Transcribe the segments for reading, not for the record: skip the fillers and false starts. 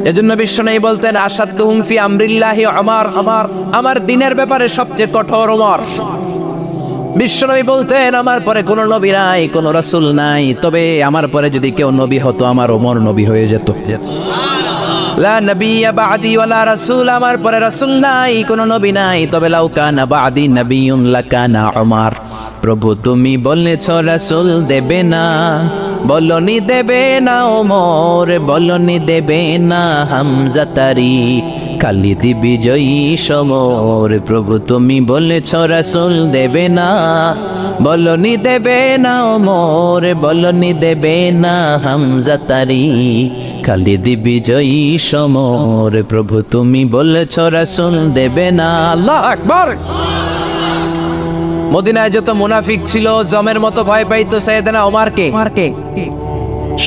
এজন্য বিশ্বনবী বলতেন আসাদুহুম ফি আমরিল্লাহি ওমর, আমার দিনের ব্যাপারে সবচেয়ে কঠোর ওমর। বিশ্বনবী বলতেন আমার পরে কোনো নবী নাই, কোনো রাসূল নাই, তবে আমার পরে যদি কেউ নবী হতো আমার ওমর নবী হয়ে যেত। লা নবিয়্যা বা'দি ওয়ালা রাসূল, আমার পরে রাসূল নাই, কোনো নবী নাই, তবে লাউ কানা বা'দি নবিয়্যুন লাকানা ওমর। প্রভু তুমি বলেছ রাসূল দেবে না, বলনি দেবে না ওমর, বলনি দেবে না হামজা তারি, খালিদ বিজয়ী সমর। প্রভু তুমি বলেছ রাসূল দেবে না, বলনি দেবে না ওমর, বলনি দেবে না হামজা তারি, খালিদ বিজয়ী সমর। প্রভু তুমি বলেছ রাসূল দেবে না। আল্লাহু আকবার। মদিনায় যত মুনাফিক ছিল জমের মতো ভয় পাইতো সাইয়েদনা ওমরকে।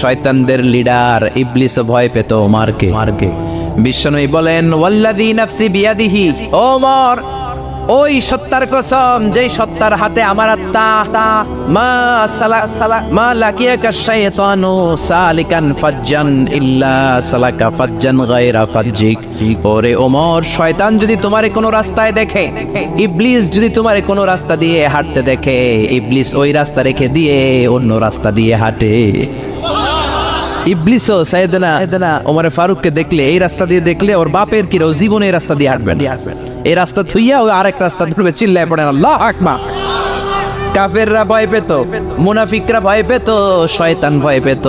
শয়তানদের লিডার ইবলিসও ভয় পেত ওমরকে। বিশ্বনবী বলেন ওয়াল্লাযী নাফসি বিয়াদিহি, ওমর ওই সত্তার কসম যেই সত্তার হাতে আমার আত্মা, মা লাকিয়াকা শাইতানু সালিকান ফাজ্জান ইল্লা সালাকা ফাজ্জান গায়রা ফাজ্জিক। ওরে ওমর, শয়তান যদি তোমারে কোনো রাস্তায় দেখে, ইবলিস যদি তোমারে কোনো রাস্তা দিয়ে হাঁটতে দেখে, ইবলিস ওই রাস্তা রেখে দিয়ে অন্য রাস্তা দিয়ে হাঁটে। ইবলিসও সাইয়েদনা ওমর ফারুককে দেখলে, এই রাস্তা দিয়ে দেখলে ওর বাপের কি জীবনে এই রাস্তা দিয়ে হাঁটবেন, এই রাস্তা থুইয়া ওই আরেক রাস্তা ধরবে, চিল্লায় পড়েন আল্লাহু আকবার। কাফেররা ভয় পেত, মুনাফিকরা ভয় পেত, শয়তান ভয় পেত,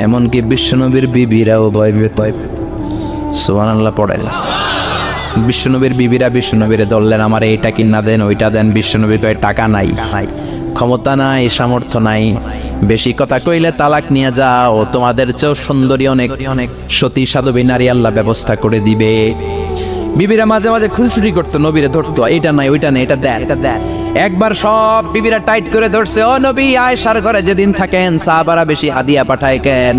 এমনকি বিশ্বনবীর বিবিরাও ভয় পেত। সুবহানাল্লাহ পড়েন। বিশ্বনবীর বিবিরা বিশ্বনবীরে ধরলেন আমার এইটা কিনা দেন, ওইটা দেন। বিশ্বনবীর কয় টাকা নাই, ক্ষমতা নাই, সামর্থ্য নাই, বেশি কথা কইলে তালাক নিয়ে যাও, তোমাদের চেয়েও সুন্দরী অনেক সতী সাধবী নারী আল্লাহ ব্যবস্থা করে দিবে। বিবিরা মাঝে মাঝে খুনসুটি করতো, নবীরে ধরতো, এটা নাই ওইটা নেই, এটা দেন। একবার সব বিবিরা টাইট করে ধরছে, ও নবী আয়েশার ঘরে যেদিন থাকেন সাহাবারা বেশি হাদিয়া পাঠায় কেন,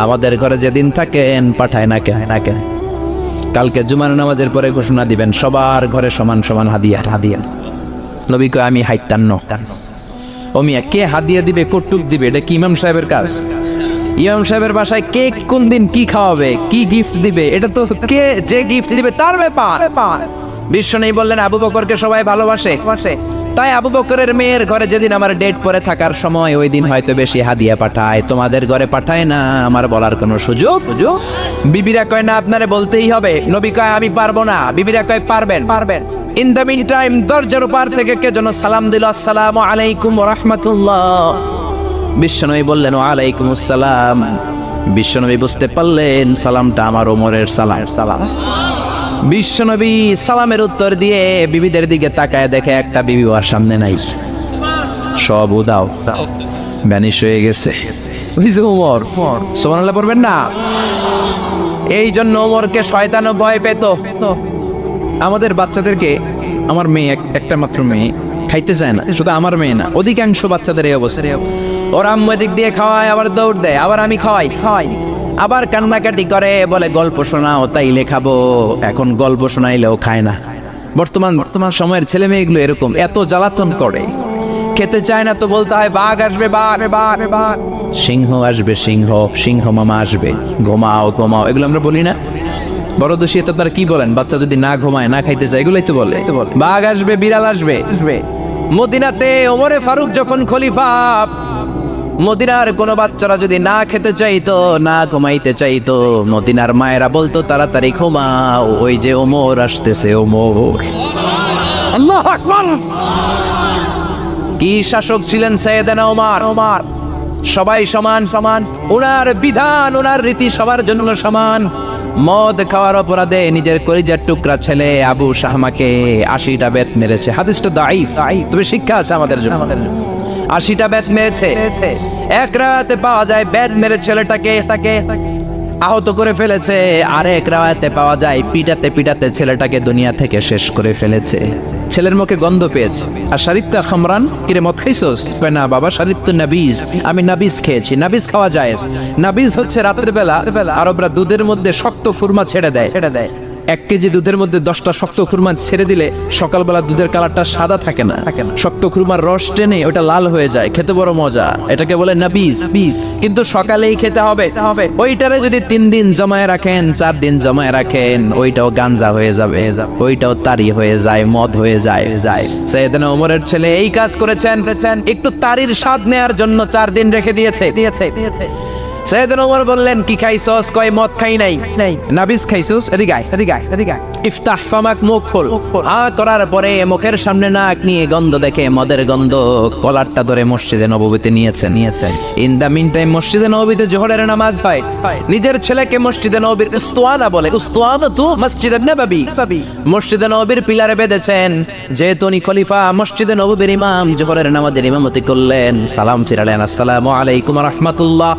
আমাদের ঘরে যেদিন থাকেন পাঠায় না কেন? কালকে জুমার নামাজের পরে ঘোষণা দিবেন সবার ঘরে সমান সমান হাদিয়া। নবী কয় আমি হাইতান্ন। ও মিয়া, কে হাদিয়া দিবে, কটুক দিবে, এটা কি ইমাম সাহেবের কাজ? ইমাম সাহেবের বাসায় কে কোন দিন কি খাওয়াবে, কি গিফট দিবে, এটা তো কে যে গিফট দিবে তার ব্যাপার। বিশ্বনবী বললেন আবু বকরকে সবাই ভালোবাসে, তাই আবু বকরের মেয়ের ঘরে যেদিন আমার ডেট পরে থাকার সময় ওই দিন হয়তো বেশি হাদিয়া পাঠায়, তোমাদের ঘরে পাঠায় না, আমার বলার কোনো সুযোগ। বিবিরা কয় না আপনারে বলতেই হবে। নবী কয় আমি পারবো না। বিবিরা কয় পারবেন। ইন দ্য মিন টাইম দরজার পার থেকে কে যেন সালাম দিল, আসসালামু আলাইকুম ওয়া রাহমাতুল্লাহ। বিশ্বনবী বললেন ওয়া আলাইকুমুস সালাম। বিশ্বনবী বুঝতে পারলেন সালামটা আমার ওমরের সালাম। বিশ্বনবী সালামের উত্তর দিয়ে বিবিদের দিকে তাকায় দেখে একটা বিবি ওর সামনে নাই, সব উদাও, ভ্যানিশ হয়ে গেছে। ওমর সুবহানাল্লাহ পড়বেন না? এই জন্য ওমরকে শয়তানও ভয় পেত। আমাদের বাচ্চাদেরকে, আমার মেয়ে একটা মাত্র মেয়ে, খাইতে চায় না, শুধু আমার মেয়ে না, অধিকাংশ বাচ্চাদের এই অবস্থা। ওর আম্মু এদিক দিয়ে খাওয়ায়, আবার দৌড় দেয়, আবার আমি খাওয়াই, আবার কান্নাকাটি করে, বলে গল্প শোনাও, তাইলে খাবো। এখন গল্প শোনাইলেও খায় না। বর্তমান সময়ের ছেলে মেয়েগুলো এরকম, এত জ্বালাতন করে, খেতে চায় না তো বলতে হয় বাঘ আসবে, বাঘ, সিংহ আসবে, সিংহ মামা আসবে, ঘুমাও, এগুলো আমরা বলি না? বড় দোষী এটা তারা কি বলেন? বাচ্চা যদি না ঘুমায়, না খাইতে চায়, এগুলোই তো বলে। বাঘ আসবে, বিড়াল আসবে। মদিনাতে ওমরে ফারুক যখন খলিফা, মদিনার কোনো বাচ্চারা যদি না খেতে চাইতো, না ঘুমাইতে চাইতো, মদিনার মায়েরা বলতো তাড়াতাড়ি ঘুমাও, ওই যে ওমর আসতেছে, ওমর। আল্লাহু আকবার। কি শাসক ছিলেন সাইয়েদনা ওমর। সবাই সমান, ওনার বিধান, ওনার রীতি সবার জন্য সমান। মদ খাওয়ার অপরাধে নিজের কলিজার টুকরা ছেলে আবু শাহমাকে 80টা বেত মেরেছে। হাদিসটা দাঈফ, তবে শিক্ষা আছে আমাদের জন্য। 80টা বেত মেরেছে। এক রাতে পাওয়া যায় বেত মেরে ছেলেটাকে আহত করে ফেলেছে, আর এক রাতে পাওয়া যায় পিটাতে ছেলেটাকে দুনিয়া থেকে শেষ করে ফেলেছে। ছেলের মুখে গন্ধ পেয়েছে। আর শরীফতা খামরান, কিরে মদ খাইছস? না বাবা, শরীফ তো নাবিজ, আমি নাবিজ খেয়েছি। নাবিজ খাওয়া যায়। নাবিজ হচ্ছে রাতের বেলা আরবরা দুধের মধ্যে শক্ত ফুরমা ছেড়ে দেয়, 1 কেজি দুধের মধ্যে 10টা শক্ত খুরমা ছেড়ে দিলে সকালবেলা দুধের কালারটা সাদা থাকে না, শক্ত খুরমার রস টেনে ওটা লাল হয়ে যায়, খেতে বড় মজা, এটাকে বলে নাবিজ। কিন্তু সকালেই খেতে হবে। ওইটারে যদি 3 দিন জমায়ে রাখেন, 4 দিন জমায়ে রাখেন, ওইটাও গাঞ্জা হয়ে যাবে, ওইটাও তারি হয়ে যায়, মদ হয়ে যায়। সাইয়েদনা ওমরের ছেলে এই কাজ করেছেন, একটু তারির স্বাদ নেয়ার জন্য 4 দিন রেখে দিয়েছে। সাইয়েদনা ওমর বললেন, কি খাইছস? কয় মদ খাই নাই। নাবিজ খাইছস? এদিকে আয়। ইফতাহ ফামাক, মুখ খোল। করার পরে মুখের সামনে নাক নিয়ে গন্ধ দেখে মদের গন্ধ, কলারটা ধরে মসজিদে নববীতে নিয়েছেন। ইন দা মিন টাইম মসজিদে নববীতে জোহরের নামাজ হয়। নিজের ছেলেকে মসজিদে নববীর উস্তানা বলে, উস্তানা তু মসজিদে নববী, মসজিদে নববীর পিলারে বেঁধেছেন। যেহেতু উনি খলিফা, মসজিদে নববীর ইমাম, জোহরের নামাজের ইমামতি করলেন। সালাম ফিরালেন, আসসালামু আলাইকুম ওয়া রাহমাতুল্লাহ,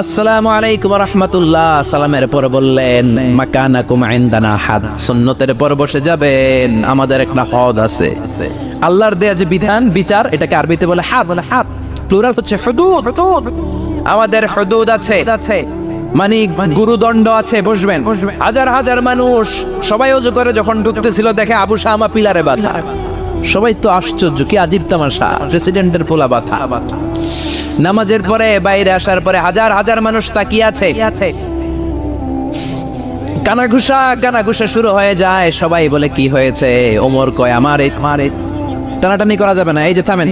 আসসালামু আলাইকুম ওয়া রাহমাতুল্লাহ। সালামের পর বললেন, মাকানাকুম ইনদানা হাদ, সুন্নতের পর বসে যাবেন, আমাদের একটা হদ আছে। আল্লাহর দেয়া যে বিধান, বিচার, এটাকে আরবিতে বলে হাদ, প্লুরাল হচ্ছে হুদুদ। আমাদের হুদুদ আছে, মানে গুরুদণ্ড আছে, বসবেন। হাজার হাজার মানুষ সবাই ওযু করে যখন ঢুকতেছিল, দেখে আবু শামা পিলারে বাঁধা। সবাই তো আশ্চর্য, কি আজীব তামাশা, প্রেসিডেন্টের পোলা বাঁধা। নামাজের পরে বাইরে আসার পরে হাজার হাজার মানুষ তাকিয়ে আছে। কানাঘুষা শুরু হয়ে যায়। সবাই বলে, কি হয়েছে? ওমর কয়, আমার টানাটানি করা যাবে না। এই যে থামেন,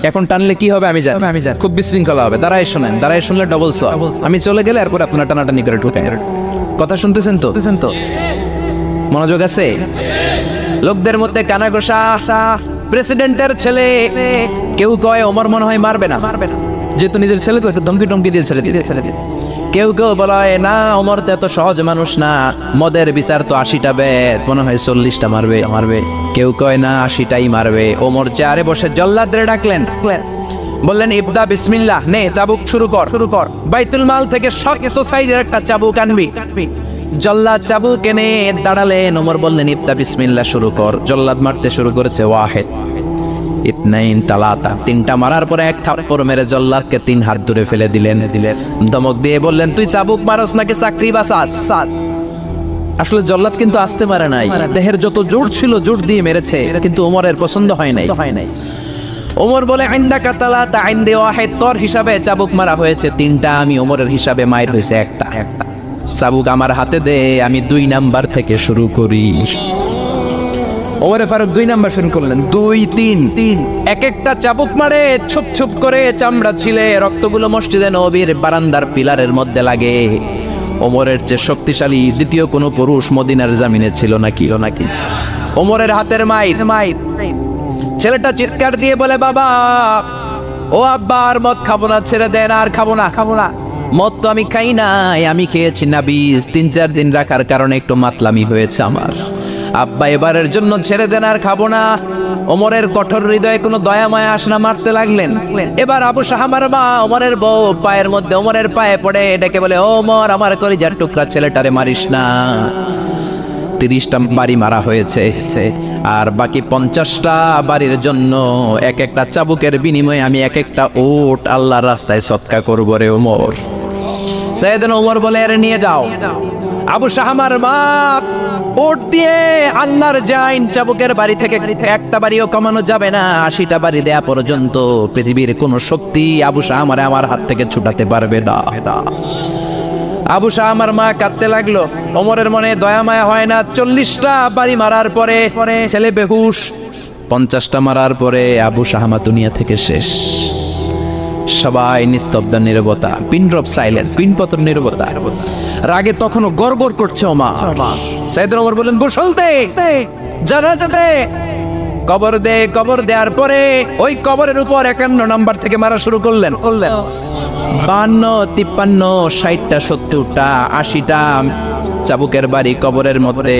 এখন টানলে কি হবে আমি জানি, খুব বিশৃঙ্খলা হবে। দাঁড়ায় শোনেন, দাঁড়ায় শুনলে ডবল সওয়াব। আমি চলে গেলে এরপর আপনারা টানাটানি করে ঢুকেন। কথা শুনতেছেন তো? মনোযোগ আছে? লোকদের মধ্যে কানাঘুষা। প্রেসিডেন্টের ছেলে, কেউ কয় ওমর মনে হয় মারবে না, যেহেতু নিজের ছেলে তো একটু ধমকি দিয়ে ছেড়ে দিয়ে। কেউ বলে না, ওমর তো এত সহজ মানুষ না, মদের বিচার তো 80টা বেদ, মনে হয় 40টা মারবে। কেউ কয় না, 80টাই মারবে। ওমর চেয়ারে বসে জল্লাদরে ডাকলেন, বললেন, ইবদা বিসমিল্লাহ, নে চাবুক শুরু কর। বাইতুল মাল থেকে শক্ত সাইজের একটা চাবুক আনবি। জল্লাদ চাবুক এনে দাঁড়ালেন। ওমর বললেন, ইবদা বিসমিল্লাহ, শুরু কর। জল্লাদ মারতে শুরু করেছে। ওয়াহিদ, ইতনাইন, তালাতা, 3টা মারার পরে এক থাপ্পড় মেরে জল্লাদকে 3 হাত দূরে ফেলে দিলেন। ধমক দিয়ে বললেন, তুই চাবুক মারস নাকি চাকরি বাঁচাস? আসলে জল্লাদ কিন্তু আসতে পারে নাই, দেহের যত জোর ছিল জোর দিয়ে মেরেছে, কিন্তু ওমরের পছন্দ হয় নাই। ওমর বলে, ইনদাকা তালাতা ইনদি ওয়াহিদ, তোর হিসাবে চাবুক মারা হয়েছে 3টা, আমি ওমরের হিসাবে মাইর হয়েছে একটা। চাবুক আমার হাতে দে, আমি 2 নাম্বার থেকে শুরু করি। ওমরে ফারুক 2 নাম্বার শুরু করলেন। 2, 3, এক একটা চাবুক মারে, ছুপ করে চামড়া ছিলে, রক্তগুলো মসজিদে নববীর বারান্দার পিলারের মধ্যে লাগে। ওমরের চেয়ে শক্তিশালী দ্বিতীয় কোনো পুরুষ মদিনার জামিনে ছিল নাকি? ওমরের হাতের মাইর। ছেলেটা চিৎকার দিয়ে বলে, বাবা, ও আব্বা, আর মদ খাবো না, ছেড়ে দেন, আর খাবো না। মদ তো আমি খাই নাই, আমি খেয়েছি নাবিজ। 3-4 দিন রাখার কারণে একটু মাতলামি হয়েছে আমার। আব্বা, এবারের জন্য ছেড়ে দেন, আর খাবো না। ওমরের কঠোর হৃদয়ে কোনো দয়া মায়া আসে না, মারতে লাগলেন। এবার আবু শাহামার মা, ওমরের বউ, পায়ের মধ্যে ওমরের পায়ে পড়ে ডেকে বলে, ওমর, আমার কলিজার টুকরা ছেলেটারে মারিস না। 30টা বাড়ি মারা হয়েছে, আর বাকি 50টা বাড়ির জন্য এক একটা চাবুকের বিনিময়ে আমি এক একটা উট আল্লাহর রাস্তায় সদকা করব রে ওমর। সাইয়েদনা ওমর বলে, এর নিয়ে যাও। আবু শাহামার মা উট দিয়ে আল্লাহর জাইন চাবুকের বাড়ি থেকে একটা বাড়িও কমানো যাবে না, 80টা বাড়ি দেয়া পর্যন্ত পৃথিবীর কোন শক্তি আবু শাহামারে আমার হাত থেকে ছুটাতে পারবে না। আবু শাহামার মা কাঁদতে লাগলো। ওমরের মনে দয়া মায়া হয় না। 40টা বাড়ি মারার পরে ছেলে বেহুশ। 50টা মারার পরে আবু শাহামা দুনিয়া থেকে শেষ। সবাই নিস্তব্ধ নীরবতা, পিন ড্রপ সাইলেন্স, পিনপতন নীরবতা। রাগে তখনও গড়গড় করছে ওমা। সাইয়েদনা ওমর বললেন, গোসল দে, জানাজা দে, কবর দে। কবর দেওয়ার পরে ওই কবরের উপর 51 নাম্বার থেকে মারা শুরু করলেন। 52, 53, 60টা, 70টা, 80টা চাবুকের বাড়ি কবরের মধ্যে।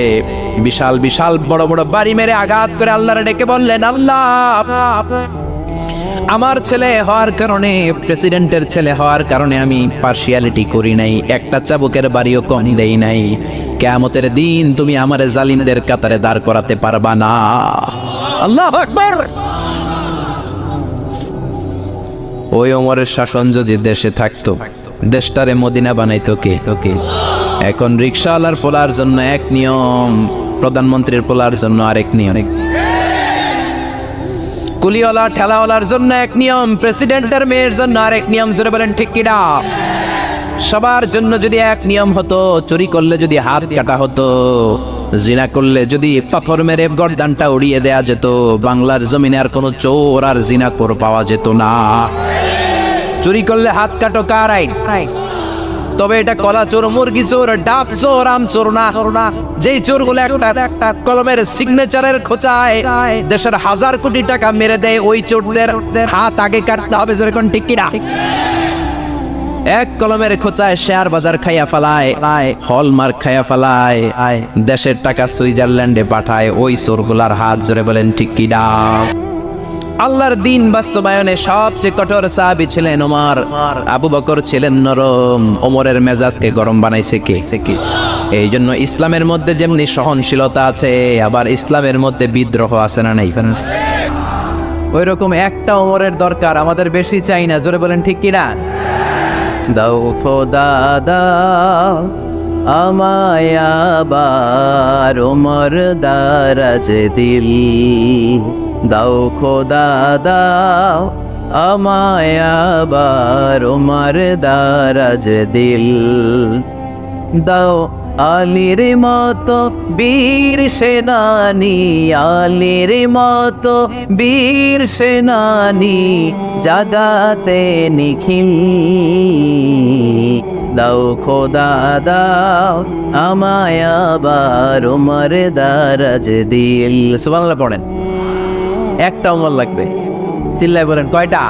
বিশাল বিশাল বড় বড় বাড়ি মেরে আঘাত করে আল্লাহরে ডেকে বললেন, আল্লাহ, আমার ছেলে হওয়ার কারণে, প্রেসিডেন্টের ছেলে হওয়ার কারণে আমি পার্সিয়ালিটি করি নাই, একটা চাবুকের বাড়িও কম দেই নাই। কিয়ামতের দিন তুমি আমার জালিমদের কাতারে দাঁড় করাতে পারবা না। আল্লাহু আকবার। ওই ওমরের শাসন যদি দেশে থাকতো, দেশটারে মদিনা বানাইতো কে? এখন রিকশাওয়ালার পোলার জন্য এক নিয়ম, প্রধানমন্ত্রীর পোলার জন্য আরেক নিয়ম, কুলিওয়ালা ঠেলাওয়ালার জন্য এক নিয়ম, প্রেসিডেন্টের মেয়ের জন্য আরেক নিয়ম। জোরে বলেন ঠিক কিনা? সবার জন্য যদি এক নিয়ম হতো, চুরি করলে যদি হাত কাটা হতো, জিনা করলে যদি পাথর মেরে গর্দানটা উড়িয়ে দেয়া যেত, বাংলার জমিনে আর কোনো চোর আর জিনাখোর পাওয়া যেত না। চুরি করলে হাত কাটো কার আইন? তবে এটা কলা চোর, মুরগি চোর, ডাব চোর, আম চোর না। যেই চোরগুলো একটা কলমের সিগনেচারের খোঁচায় দেশের 1000 কোটি টাকা মেরে দেয়, ওই চোরদের হাত আগে কাটতে হবে। যেরকম ঠিক কিনা? এক কলমের খোঁচায় শেয়ার বাজার খাইয়া ফেলায়, হলমার্ক খাইয়া ফেলায়, দেশের টাকা সুইজারল্যান্ডে পাঠায়, ওই চোরগুলার হাত। জোরে বলেন ঠিক কিনা? আল্লাহর দিন বাস্তবায়নে সবচেয়ে কঠোর সাহাবী ছিলেন ওমর। আবু বকর ছিলেন নরম, ওমরের মেজাজকে গরম বানাইছে কে? এই জন্য ইসলামের মধ্যে যেমনি সহনশীলতা আছে, আবার ইসলামের মধ্যে বিদ্রোহ আছে না নাই? ওই রকম একটা ওমরের দরকার, আমাদের বেশি চাই না। জোরে বলেন ঠিক কিনা? দাও খোদা দাও আমায় আবার ওমর দারাজ দিল, দাও খোদা দাও আমায় আবার ওমর দারাজ দিল, দাও আলীর মতো বীর সেনানি, আলীর মতো বীর সেনানি জাগাতে নিখিল, দাও খোদা দাও আমায় আবার ওমর দারাজ দিল। সুবহানাল্লাহ পড়েন। একটা ওমর লাগবে, চিল্লায় বলেন কয়টা?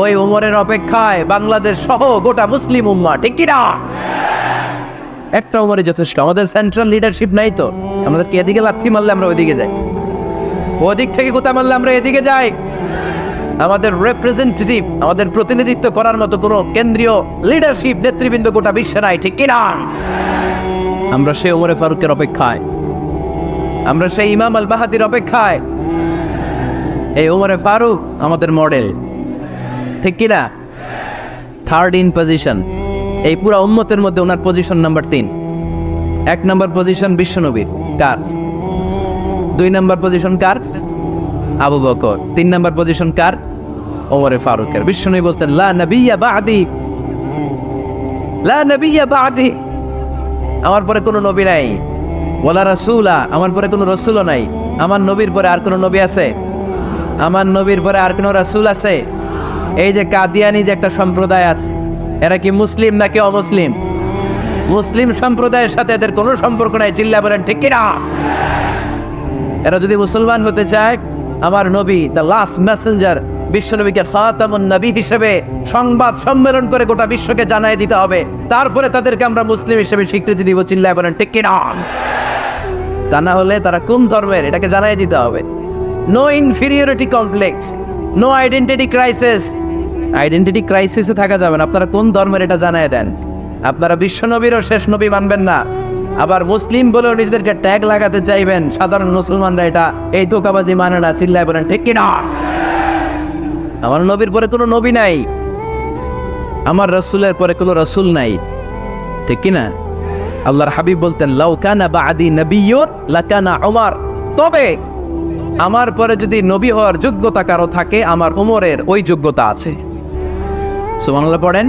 ওই ওমরের অপেক্ষায় বাংলাদেশ সহ গোটা মুসলিম উম্মাহ, ঠিক কি না? একটা ওমরে যথেষ্ট। আমাদের সেন্ট্রাল লিডারশিপ নাই তো, আমাদেরকে এদিকে লাথি মারলে আমরা ওইদিকে যাই, ওদিক থেকে গোতা মারলে আমরা এদিকে যাই। আমাদের রিপ্রেজেন্টেটিভ, আমাদের প্রতিনিধিত্ব করার মতো কোনো কেন্দ্রীয় লিডারশিপ নেতৃবৃন্দ গোটা বিশ্বে নাই, ঠিক কি না? আমরা সেই ওমরে ফারুকের অপেক্ষায়, আমরা সেই ইমাম আল মাহদির অপেক্ষায়। এই ওমরে ফারুক আমাদের মডেল, ঠিক কি না? থার্ড ইন পজিশন এই পুরা উম্মতের মধ্যে ওনার পজিশন নাম্বার 3। 1 নম্বর পজিশন বিশ্বনবীর, কার? 2 নম্বর পজিশন কার? আবু বকর। 3 নম্বর পজিশন কার? ওমরে ফারুকের। বিশ্বনবী বলতেন লা নবিয়্যা বা'দি, লা নবিয়্যা বা'দি, আমার পরে কোনো নবী নাই। ওয়ালা রাসূলা, আমার পরে কোনো রাসূলও নাই। আমার নবীর পরে আর কোনো নবী আছে? আমার নবীর পরে আর কোনো রাসূল আছে? এই যে কাদিয়ানি যে একটা সম্প্রদায় আছে, এরা কি মুসলিম নাকি অমুসলিম? মুসলিম সম্প্রদায়ের সাথে এদের কোনো সম্পর্ক নাই। চিল্লা বলেন ঠিক কি না? এরা যদি মুসলমান হতে চায়, আমার নবী দ্য লাস্ট মেসেঞ্জার বিশ্বনবীকে খাতামুন নবী হিসেবে সংবাদ সম্মেলন করে গোটা বিশ্বকে জানাই দিতে হবে, তারপরে তাদেরকে আমরা মুসলিম হিসেবে স্বীকৃতি দিব। চিল্লা বলেন ঠিক কি না? তা না হলে তারা কোন ধর্মের এটাকে জানাই দিতে হবে। No inferiority complex, no identity crisis. Identity ক্রাইসিসে থাকা যাবে না। আপনারা কোন ধর্মের এটা জানায় দেন। আপনারা বিশ্বনবীরও শেষ নবী মানবেন না, আবার মুসলিম বলেও নিজেদেরকে ট্যাগ লাগাতে চাইবেন। সাধারণ মুসলমানরা এটা এই ধোঁকাবাজি মানে না। চিল্লায় বলেন ঠিক কিনা? আমার নবীর পরে কোনো নবী নাই, আমার রাসূলের পরে কোনো রাসূল নাই, ঠিক কিনা? আল্লাহর হাবিব বলতেন লাউ কানা বা'দি নাবিয়্যুন লাকানা উমর, তবে আমার পরে যদি নবী হওয়ার যোগ্যতা কারো থাকে, আমার উমরের ওই যোগ্যতা আছে। সুবহানাল্লাহ পড়েন।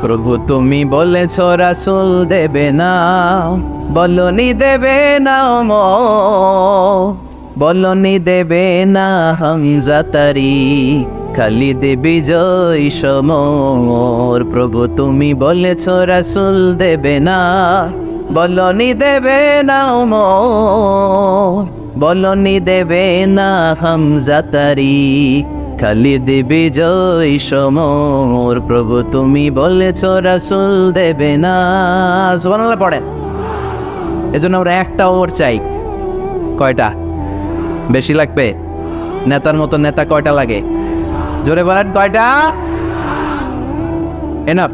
প্রভু তুমি বলেছ রাসূল দেবে না, বলনি দেবে না ওমর, বলনি দেবে না হামজা তারি, খালিদ বিজয় সমর। প্রভু তুমি বলেছ রাসূল দেবে না, বলনি দেবে না ওমর, বলনি দেবে না হামজা তারি, খালিদ বিজয় সমর। প্রভু তুমি বলেছ রাসূল দেবে না। সুবহানাল্লাহ পড়েন। এজন্য আমরা একটা ওমর চাই। কয়টা? বেশি লাগবে? নেতার মতো নেতা কয়টা লাগে? জোরে বলেন কয়টা? Enough,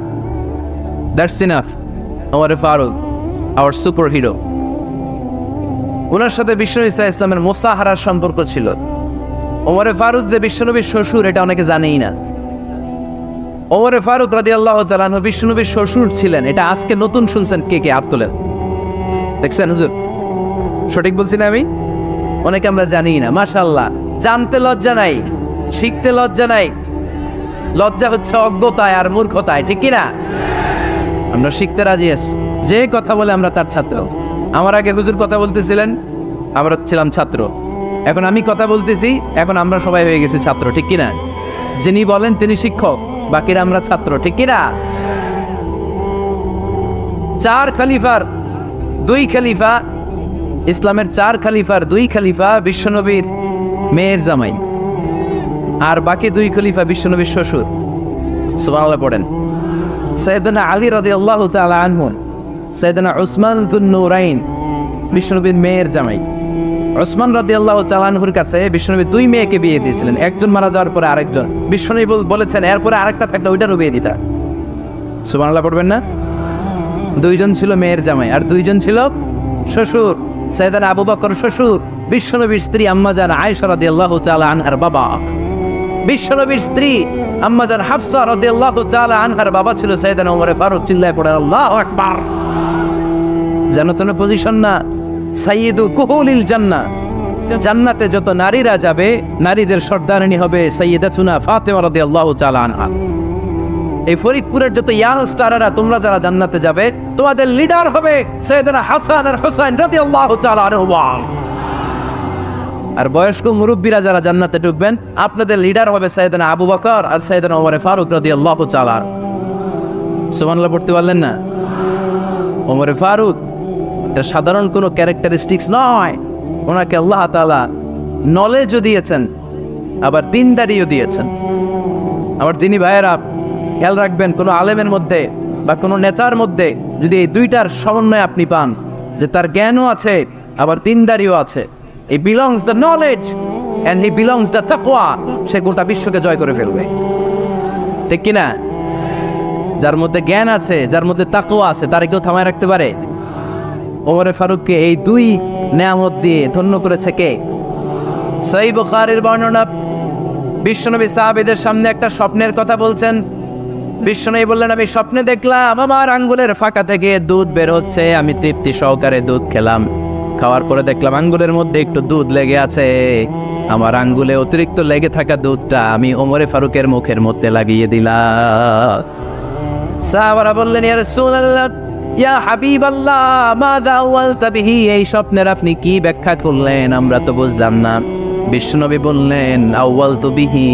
that's enough. Omar Farooq our super hero. ওনার সাথে বিশ্বনবী সাল্লাল্লাহু আলাইহি ওয়াসাল্লামের মুসাহারার সম্পর্ক ছিল। ওমরে ফারুক যে বিশ্বনবীর শ্বশুর, এটা অনেকে জানেই না। ওমরে ফারুক রাদিয়াল্লাহু তাআলা আনহু বিশ্বনবীর শ্বশুর ছিলেন। এটা আজকে নতুন শুনছেন, কে হাত তোলেন? দেখছেন হুজুর, সঠিক বলছি না আমি? অনেকে আমরা জানি না। মাশাআল্লাহ, জানতে লজ্জা নাই, শিখতে লজ্জা নাই। লজ্জা হচ্ছে অজ্ঞতায় আর মূর্খতায়, ঠিক কি না? আমরা শিখতে রাজি আছি, যে কথা বলে আমরা তার ছাত্র। আমার আগে হুজুর কথা বলতেছিলেন, আমরা ছিলাম ছাত্র। এখন আমি কথা বলতেছি, এখন আমরা সবাই হয়ে গেছি ছাত্র, ঠিক কি না? যিনি বলেন তিনি শিক্ষক, বাকিরা আমরা ছাত্র, ঠিক কি না? 4 খলিফার 2 খলিফা, ইসলামের 4 খলিফার 2 খলিফা বিশ্বনবীর মেয়ের জামাই, আর বাকি 2 খলিফা বিশ্বনবীর শ্বশুর। সুবহানাল্লাহ পড়েন। সাইয়েদনা আলী রাদিয়াল্লাহু তাআলা আনহু, সাইয়েদনা উসমান যুন নূরাইন বিশ্বনবীর মেয়ের জামাই। উসমান রাদিয়াল্লাহু তাআলা আনহুর কাছে বিশ্বনবী 2 মেয়েকে বিয়ে দিয়েছিলেন। একজন মারা যাওয়ার পরে আরেকজন, বিশ্বনবী বলেছেন এরপরে আরেকটা থাকলে ওইটারও বিয়ে দিতা। সুবহানাল্লাহ পড়বেন না? 2 জন ছিল মেয়ের জামাই আর 2 জন ছিল শ্বশুর। সাইয়েদনা আবু বকর শ্বশুর, বিশ্বনবীর স্ত্রী আম্মাজান আয়েশা রাদিয়াল্লাহু তাআলা আনহার বাবা। বিশ্বনবীর স্ত্রী আম্মাজান হাফসা রাদিয়াল্লাহু তাআলা আনহার বাবা ছিল সাইয়েদনা ওমর ফারুক। চিল্লায় পড়ে আল্লাহু আকবার। জান্নাতের পজিশন না, সাইয়্যিদু কুহুলিল জান্নাহ। জান্নাতে যত নারীরা যাবে, নারীদের সর্দারিনী হবে সাইয়্যিদাতুনা ফাতেমা রাদিয়াল্লাহু তাআলা আনহা। এই ফরিদপুরের যত ইয়াং স্টাররা, তোমরা যারা জান্নাতে যাবে, তোমাদের লিডার হবে সাইয়েদনা হাসান আর হুসাইন রাদিয়াল্লাহু তাআলা আনহুমা। আর বয়স্ক মুরব্বীরা যারা জান্নাতে ঢুকবেন, আপনাদের লিডার হবে সাইয়েদনা আবু বকর আর সাইয়েদনা ওমর ফারুক রাদিয়াল্লাহু তাআলা। সুবহানাল্লাহ পড়তে পারলেন না? ওমর ফারুক এটা সাধারণ কোনো ক্যারেক্টারিস্টিক্স নয়। ওনাকে আল্লাহ তাআলা নলেজও দিয়েছেন, আবার দিনদারিও দিয়েছেন। আমার দিনী ভাইয়েরা, খেয়াল রাখবেন, কোনো আলেমের মধ্যে বা কোনো নেতার মধ্যে যদি এই দুইটার সমন্বয় আপনি পান, যে তার জ্ঞানও আছে আবার দিনদারিও আছে, he belongs the knowledge and he belongs the taqwa, সে গোটা বিশ্বকে জয় করে ফেলবে, ঠিক কিনা? যার মধ্যে জ্ঞান আছে, যার মধ্যে তাকওয়া আছে, তারে কেউ থামায় রাখতে পারে? ওমর ফারুককে এই 2 নেয়ামত দিয়ে ধন্য করেছে কে? সহিহ বুখারীর বর্ণনা, বিশ্বনবী সাহাবীদের সামনে একটা স্বপ্নের কথা বলছেন। বিশ্বনবী বললেন, আমি স্বপ্নে দেখলাম আমার আঙ্গুলের ফাঁকা থেকে দুধ বের হচ্ছে। আমি তৃপ্তি সহকারে দুধ খেলাম। খাওয়ার পরে দেখলাম আঙ্গুলের মধ্যে একটু দুধ লেগে আছে। আমার আঙ্গুলে অতিরিক্ত লেগে থাকা দুধটা আমি ওমর ফারুকের মুখের মধ্যে লাগিয়ে দিলাম। সাহাবারা বললেন, ইয়া রাসূলুল্লাহ, ইয়া হাবিবাল্লাহ, মাযা আওয়ালতা বিহি, এই স্বপ্নের আপনি কি ব্যাখ্যা করলেন? আমরা তো বুঝলাম না। বিশ্বনবী বললেন, আওয়ালতু বিহি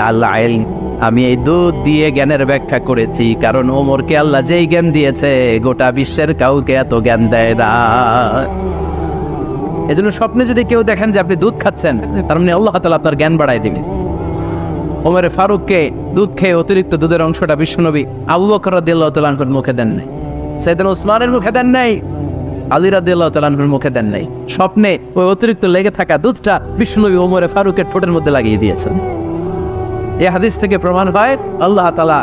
আল ইলম, আমি এই দুধ দিয়ে জ্ঞানের ব্যাখ্যা করেছি, কারণ ওমরকে আল্লাহ যেই জ্ঞান দিয়েছে গোটা বিশ্বের কাউকে এত জ্ঞান দেয় না। এজন্য স্বপ্নে যদি কেউ দেখেন যে আপনি দুধ খাচ্ছেন, তার মানে আল্লাহ তাআলা আপনার জ্ঞান বাড়ায় দিবেন। ওমর ফারুককে দুধ খেয়ে অতিরিক্ত দুধের অংশটা বিশ্বনবী আবু বকর রাদিয়াল্লাহু তাআলা আনহুর মুখে দেন নাই, সাইয়েদনা উসমানের মুখে দেন নাই, আলী রাদিয়াল্লাহু তাআলা আনহুর মুখে দেন নাই। স্বপ্নে ওই অতিরিক্ত লেগে থাকা দুধটা বিশ্বনবী ওমর ফারুকের ঠোঁটের মধ্যে লাগিয়ে দিয়েছেন। এই হাদিস থেকে প্রমাণ হয় আল্লাহ তাআলা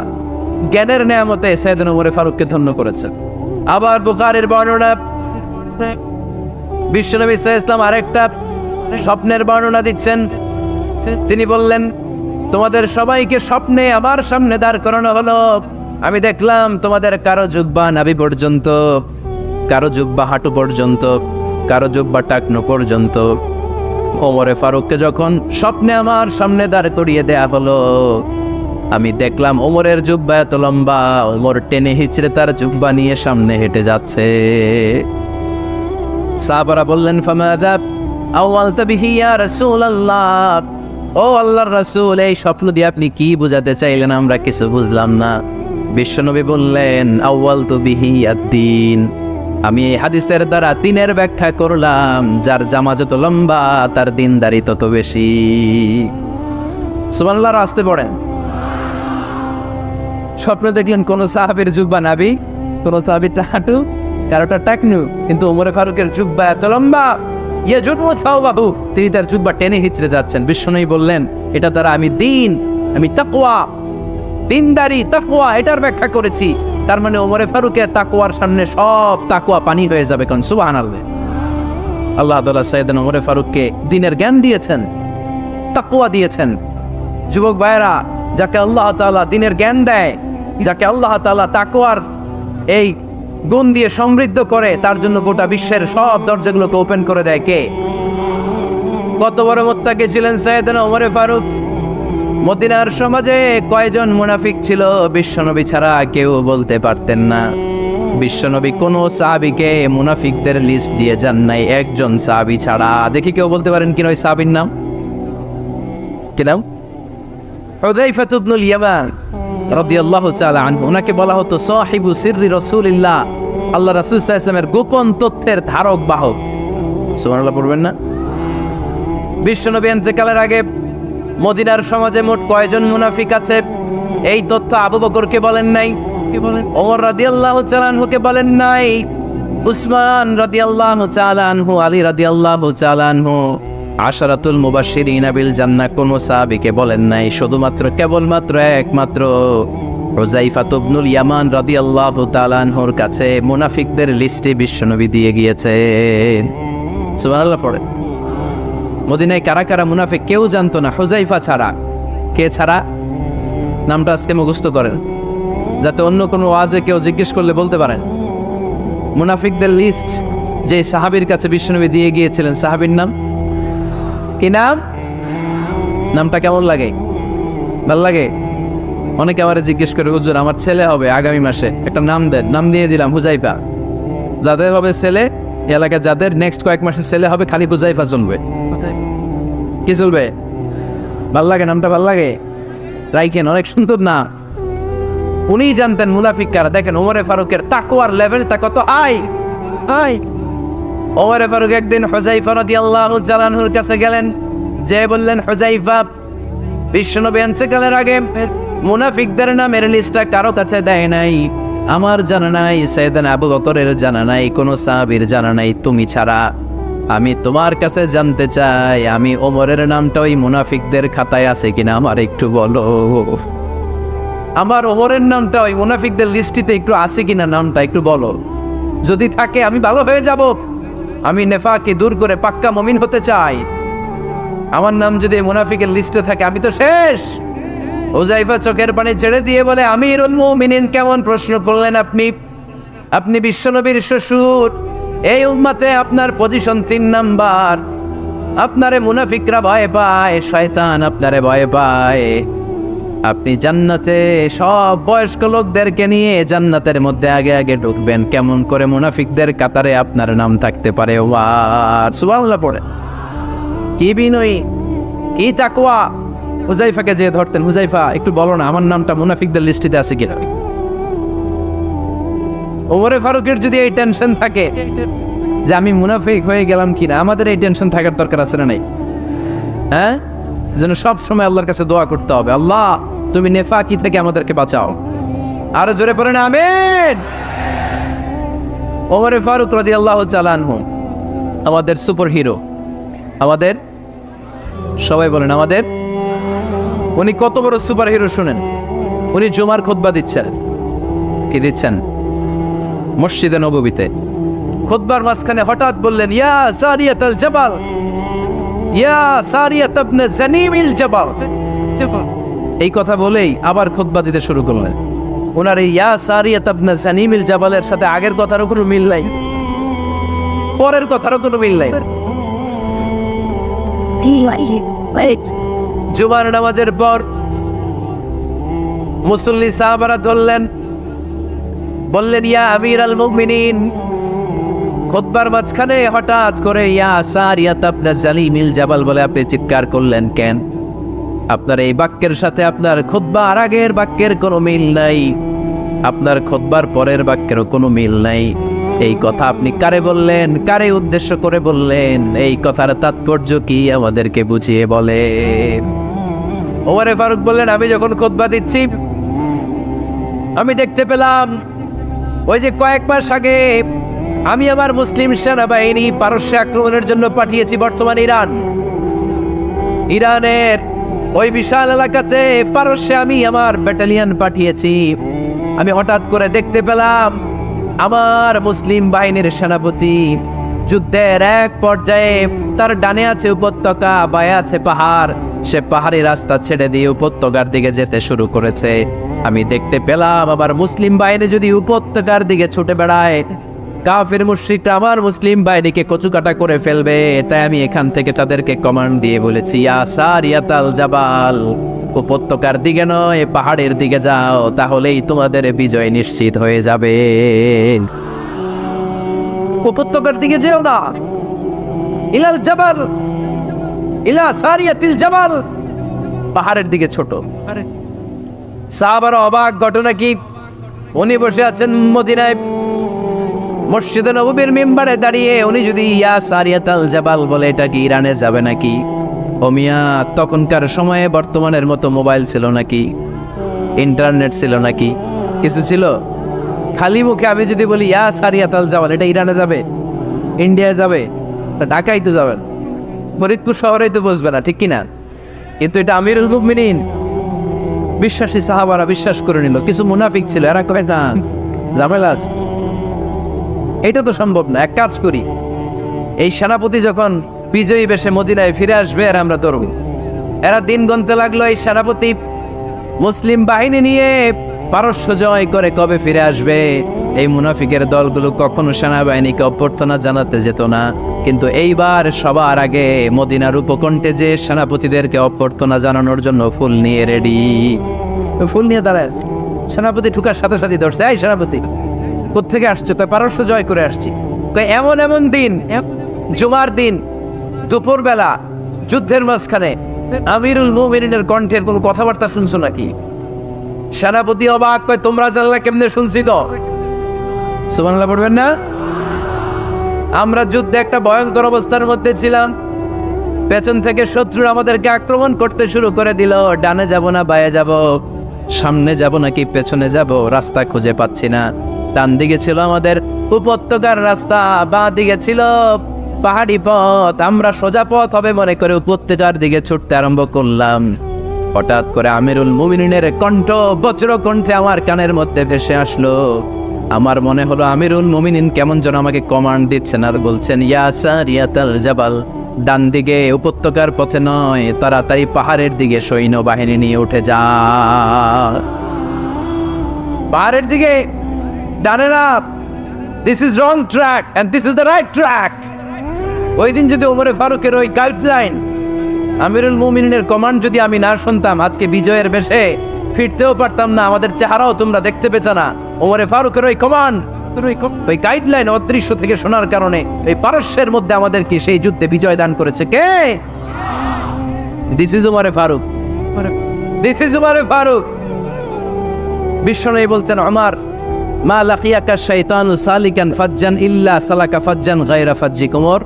জ্ঞানের নেয়ামতে সাইয়েদনা ওমর ফারুককে ধন্য করেছেন। আবার বুখারীর বর্ণনা, বিশ্বনবী সাল্লাল্লাহু আলাইহি ওয়াসাল্লাম আরেকটা স্বপ্নের বর্ণনা দিচ্ছেন। তিনি বললেন, তোমাদের সবাইকে স্বপ্নে আমার সামনে দাঁড় করানো হলো। আমি দেখলাম তোমাদের কারো জুব্বা নাভি পর্যন্ত, কারো জুব্বা হাঁটু পর্যন্ত, কারো জুব্বা টাকনো পর্যন্ত। ওমরে ফারুককে যখন স্বপ্নে আমার সামনে দাঁড় করিয়ে দেয়া হলো, আমি দেখলাম ওমরের জুব্বা এত লম্বা, ওমর টেনে হিচড়ে তার জুব্বা নিয়ে সামনে হেঁটে যাচ্ছে। সাহাবারা বললেন, ফামাযা আওয়ালতা বিহি ইয়া রাসূলুল্লাহ, ও আল্লাহর রাসূল, এই স্বপ্ন দিয়ে আপনি কি বোঝাতে চাইলেন? আমরা কিছু বুঝলাম না। বিশ্বনবী বললেন, আওয়ালতু বিহি আদ-দ্বীন, আমি এই হাদিসের দ্বারা দ্বীনের ব্যাখ্যা করলাম। যার জামা যত লম্বা তার দ্বীনদারি তত বেশি। সুবহানাল্লাহ, আসতে পড়েন। স্বপ্ন দেখলেন কোন সাহাবীর জুব্বা নাভি, কোন সাহাবীর হাঁটু, কারোটা টাকনু, কিন্তু ওমর ফারুকের জুব্বা এত লম্বা, তিনি তার জুব্বা টেনে হিচড়ে যাচ্ছেন। বিশ্বনবী বললেন, এটা দ্বারা আমি দ্বীন, আমি তাকওয়া, দ্বীনদারি, তাকওয়া, এটার ব্যাখ্যা করেছি। তার মানে ওমর ফারুকের তাকওয়ার সামনে সব তাকওয়া পানি হয়ে যাবে। কোন সুবহানাল্লাহ। আল্লাহ তাআলা সাইয়েদনা ওমর ফারুককে দ্বীনের জ্ঞান দিয়েছেন, তাকওয়া দিয়েছেন। যুবক ভাইয়েরা, যাকে আল্লাহ তাআলা দ্বীনের জ্ঞান দেয়, যাকে আল্লাহ তাআলা তাকওয়ার এই গুণ দিয়ে সমৃদ্ধ করে, তার জন্য গোটা বিশ্বের সব দরজাগুলোকে ওপেন করে দেয় কে? কত বড় মুত্তাকি ছিলেন সাইয়েদনা ওমর ফারুক। মদিনার সমাজে কয়জন মুনাফিক ছিল বিশ্বনবী ছাড়া কেউ বলতে পারতেন না। বিশ্বনবী কোন সাহাবীকে মুনাফিকদের লিস্ট দিয়ে যান নাই, একজন সাহাবী ছাড়া। দেখি কেউ বলতে পারেন কিনা ওই সাহাবীর নাম? কি নাম? হুযায়ফা ইবনুল ইয়ামান রাদিয়াল্লাহু তাআলা আনহু। ওনাকে বলা হতো সাহিবু সিররি রাসূলিল্লাহ, আল্লাহ রাসূল সাল্লাল্লাহু আলাইহি ওয়াসাল্লামের গোপন তথ্যের ধারক বাহক। সুবহানাল্লাহ পড়বেন না? বিশ্বনবী ইন্তেকালের আগে মদিনার সমাজে মোট কয়জন মুনাফিক আছে এই তথ্য আবু বকরকে বলেন নাই, ওমর রাদিয়াল্লাহু তাআলা আনহুকে বলেন নাই, উসমান রাদিয়াল্লাহু তাআলা আনহু, আলী রাদিয়াল্লাহু তাআলা আনহু, আশরাতুল মুবাশশিরিনা বিল জান্নাহ কোন সাহাবীকে বলেন নাই। শুধুমাত্র কেবলমাত্র একমাত্র হুযায়ফা ইবনুল ইয়ামান রাদিয়াল্লাহু তাআলা আনহুর কাছে মুনাফিকদের লিস্টে বিশ্বনবী দিয়ে গিয়েছেন। সুবহানাল্লাহ পড়েন। মদিনায় কারা কারা মুনাফিক কেউ জানতো না হুযায়ফা ছাড়া। কে ছাড়া? নামটা আজকে মুখস্থ করেন, যাতে অন্য কোনো ওয়াজে কেউ জিজ্ঞেস করলে বলতে পারেন। মুনাফিকদের লিস্ট যে সাহাবীর কাছে বিশ্বনবী দিয়ে গিয়েছিলেন, সাহাবীর নাম কি? নাম? নামটা কেমন লাগে? ভাল লাগে? অনেকে আমারে জিজ্ঞেস করে, হুজুর আমার ছেলে হবে আগামী মাসে, একটা নাম দেন। নাম দিয়ে দিলাম হুযায়ফা। যাদের হবে ছেলে, এলাকায় যাদের নেক্সট কয়েক মাসে ছেলে হবে, খালি হুযায়ফা চলবে। কি চলবে? ভাল লাগে? নামটা ভাল লাগে? রাইখেন, অনেক সুন্দর না। উনি জানতেন মুনাফিক কারা। দেখেন ওমরে ফারুকের তাকওয়ার লেভেলটা কত হাই হাই। ওমরে ফারুক একদিন হুযায়ফা রাদিয়াল্লাহু তাআলা আনহুর কাছে গেলেন, যে বললেন, হুযায়ফা, বিশ্বনবী ইন্তেকালের আগে মুনাফিকদের নামের লিস্টটা কারো কাছে দেয় নাই, আমার জানা নাই, সাইয়েদনা আবু বকরের জানা নাই, কোন সাহাবীর জানা নাই তুমি ছাড়া। আমি তোমার কাছে জানতে চাই, আমি ওমরের নামটা ওই মুনাফিকদের খাতায় আছে কিনা আমার একটু বলো। আমার ওমরের নামটা ওই মুনাফিকদের লিস্টিতে একটু আছে কিনা, নামটা একটু বলো। যদি থাকে আমি ভালো হয়ে যাব। আমি নেফাকে দূর করে পাক্কা মুমিন হতে চাই। আমার নাম যদি মুনাফিকের লিস্টে থাকে আমি তো শেষ। হুযায়ফা চোখের পানি ছেড়ে দিয়ে বলে, আমিরুল মুমিনিন, কেমন প্রশ্ন করলেন আপনি? আপনি বিশ্বনবীর শ্বশুর, এই উম্মতে আপনার পজিশন 3 নাম্বার। আপনারে মুনাফিকরা ভয় পায়, শয়তান আপনারে ভয় পায়। আপনি জান্নাতে সব বয়স্ক লোকদেরকে নিয়ে জান্নাতের মধ্যে আগে আগে ঢুকবেন, কেমন করে মুনাফিকদের কাতারে আপনার নাম থাকতে পারে? ওয়ার সুবহানাল্লাহ পড়ে। কি বিনয়ী, কি তাকওয়া। হুযায়ফাকে যে ধরতেন, হুযায়ফা একটু বলো না আমার নামটা মুনাফিকদের লিস্টিতে আছে কিনা। ওমরে ফারুকের যদি এই টেনশন থাকে যে আমি মুনাফিক হয়ে গেলাম কিনা, আমাদের এই টেনশন থাকার দরকার আছে না নাই? হ্যাঁ, যেন সব সময় আল্লাহর কাছে দোয়া করতে হবে, আল্লাহ তুমি নেফাকি থেকে আমাদেরকে বাঁচাও। আরো জোরে পড়েন আমিন। ওমরে ফারুক রাদিয়াল্লাহু তাআলা আনহু আমাদের সুপার হিরো, আমাদের সবাই বলেন আমাদের। উনি কত বড় সুপার হিরো শুনেন। উনি জুমার খুতবা দিচ্ছেন। কি দিচ্ছেন? মসজিদে নববীতে। খুতবার মাঝখানে হঠাৎ বললেন, ইয়া সারিয়াতুল জাবাল, ইয়া সারিয়াত ইবনে জানিমিল জাবাল। এই কথা বলেই আবার খুতবা দিতে শুরু করলেন। ওনার এই ইয়া সারিয়াত ইবনে জানিমিল জাবালের সাথে আগের কথারও কোনো মিল নাই, পরের কথারও কোনো মিল নাই। জুমার নামাজের পর মুসল্লি সাহাবারা ধরলেন, বললেন, ইয়া আমিরাল মুমিনিন। খুতবার মাঝখানে হঠাৎ করে ইয়া সারিয়াত ইবনে জানিমিল জাবাল বলে আপনি চিৎকার করলেন কেন? আপনার এই বাক্যের সাথে আপনার খুতবার আগের বাক্যের কোনো মিল নাই, আপনার খুতবার পরের বাক্যেরও কোনো মিল নাই। এই কথা আপনি কারে বললেন? কারে উদ্দেশ্য করে বললেন? এই কথার তাৎপর্য কি আমাদেরকে বুঝিয়ে বলেন। ওমরে ফারুক বললেন, আমি যখন খুতবা দিচ্ছি আমি দেখতে পেলাম ওই যে কয়েক মাস আগে আমি আমার মুসলিম সেনাবাহিনী পারস্যে আক্রমণের জন্য পাঠিয়েছি, বর্তমান ইরানের ওই বিশাল এলাকাতে পারস্যে আমি আমার ব্যাটালিয়ন পাঠিয়েছি। আমি হঠাৎ করে দেখতে পেলাম আমার মুসলিম বাহিনীর সেনাপতি যুদ্ধের এক পর্যায়ে তার ডানে আছে উপত্যকা, বায়ে আছে পাহাড়। সে পাহাড়ি রাস্তা ছেড়ে দিয়ে উপত্যকার দিকে যেতে শুরু করেছে। আমি দেখতে পেলাম আবার মুসলিম বাহিনী যদি উপত্যকার দিকে ছুটে বেড়ায়, কাফির মুশরিকরা আমার মুসলিম বাহিনীকে কচুকাটা করে ফেলবে। তাই আমি এখান থেকে তাদেরকে কমান্ড দিয়ে বলেছি, ইয়া সারিয়াতাল জাবাল, উপত্যকার দিকে নয় পাহাড়ের দিকে যাও, তাহলেই তোমাদের বিজয় নিশ্চিত হয়ে যাবে। উপত্যকার দিকে যেও না, ইলাল জাবাল, ইলা সারিয়াতিল জাবাল, পাহাড়ের দিকে ছোট। সাহাবারা অবাক, ঘটনা কি? উনি বসে আছেন মদিনায় মসজিদে নববীর মিম্বারে দাঁড়িয়ে, উনি যদি ইয়া সারিয়াতাল জাবাল বলে, এটা কি ইরানে যাবে নাকি? ও মিয়া, তখনকার সময়ে বর্তমানের মতো মোবাইল ছিল নাকি? ইন্টারনেট ছিল নাকি? কিছু ছিল? খালি মুখে আমি যদি বলি ইয়া সারিয়াতাল জাবাল, এটা ইরানে যাবে, ইন্ডিয়ায় যাবে, ঢাকায় তো যাবেন, ফরিদপুর শহরেই তো বসবে না, ঠিক কিনা? কিন্তু এটা আমিরুল মুমিনিন বিশ্বাসী সাহাবারা বিশ্বাস করে নিল। কিছু মুনাফিক ছিল, এরা কয় না ঝামেলা আছে, এটা তো সম্ভব না। এক কাজ করি, এই সেনাপতি যখন বিজয়ী বেশে মদিনায় ফিরে আসবে আর আমরা ধরব। এরা দিন গুনতে লাগলো, এই সেনাপতি মুসলিম বাহিনী নিয়ে পারস্য জয় করে কবে ফিরে আসবে। এই মুনাফিকের দলগুলো কখনো সেনাবাহিনীকে অভ্যর্থনা জানাতে যেত না, কিন্তু এইবার সবার আগে মদিনার উপকণ্ঠে যে সেনাপতিদেরকে অভ্যর্থনা জানানোর জন্য ফুল নিয়ে রেডি, ফুল নিয়ে দাঁড়ায় আছে। সেনাপতি ঠুকার সাথে সাথে ধরছে, এই সেনাপতি কোত্থেকে আসছো? কয় পারস্য জয় করে আসছি। কয় এমন এমন দিন, জুমার দিন দুপুর বেলা যুদ্ধের মাঝখানে আমিরুল মুমিনিনের কণ্ঠের কোনো কথাবার্তা শুনছো নাকি? সেনাপতি অবাক, কয় তোমরা জানলা কেমনে? শুনছি তো। সুবহানাল্লাহ পড়বেন না? আমরা যুদ্ধে একটা ভয়ঙ্কর অবস্থার মধ্যে ছিলাম, পেছন থেকে শত্রু আমাদেরকে আক্রমণ করতে শুরু করে দিল। ডানে যাব না বায়ে যাব, সামনে যাব নাকি পেছনে যাব, রাস্তা খুঁজে পাচ্ছি না। ডান দিকে ছিল আমাদের উপত্যকার রাস্তা, বাঁ দিকে ছিল পাহাড়ি পথ। আমরা সোজা পথ হবে মনে করে উপত্যকার দিকে ছুটতে আরম্ভ করলাম। হঠাৎ করে আমিরুল মুমিনিনের কণ্ঠ বজ্র কণ্ঠে আমার কানের মধ্যে ভেসে আসলো। আমার মনে হলো আমিরুল মুমিনিন কেমন যেন আমাকে কমান্ড দিচ্ছেন আর বলছেন, ইয়া সারিয়াতাল জাবাল, ডান দিকে উপত্যকার পথে নয়, তাড়াতাড়ি পাহাড়ের দিকে সৈন্য বাহিনী নিয়ে উঠে যা। পাহাড়ের দিকে, ডানে না, this is wrong track and this is the right track. ওই দিন যদি ওমরে ফারুকের ওই গাইডলাইন, আমিরুল মুমিনিনের কমান্ড যদি আমি না শুনতাম, আজকে বিজয়ের বেশে ফিরতেও পারতাম না, আমাদের চেহারাও তোমরা দেখতে পেতে না। ওমরে ফারুকের ওই কমান্ড, ওই গাইডলাইন অদৃশ্য থেকে শোনার কারণে এই পারস্যের মধ্যে আমাদেরকে সেই যুদ্ধে বিজয় দান করেছে কে? দিস ইজ ওমরে ফারুক, দিস ইজ ওমরে ফারুক। বিশ্বনবী বলছেন, ওমর, মা লাকিয়াকা শাইতানু সালিকান ফাজ্জান ইল্লা সালাকা ফাজ্জান গায়রা ফাজ্জিক। ওমর,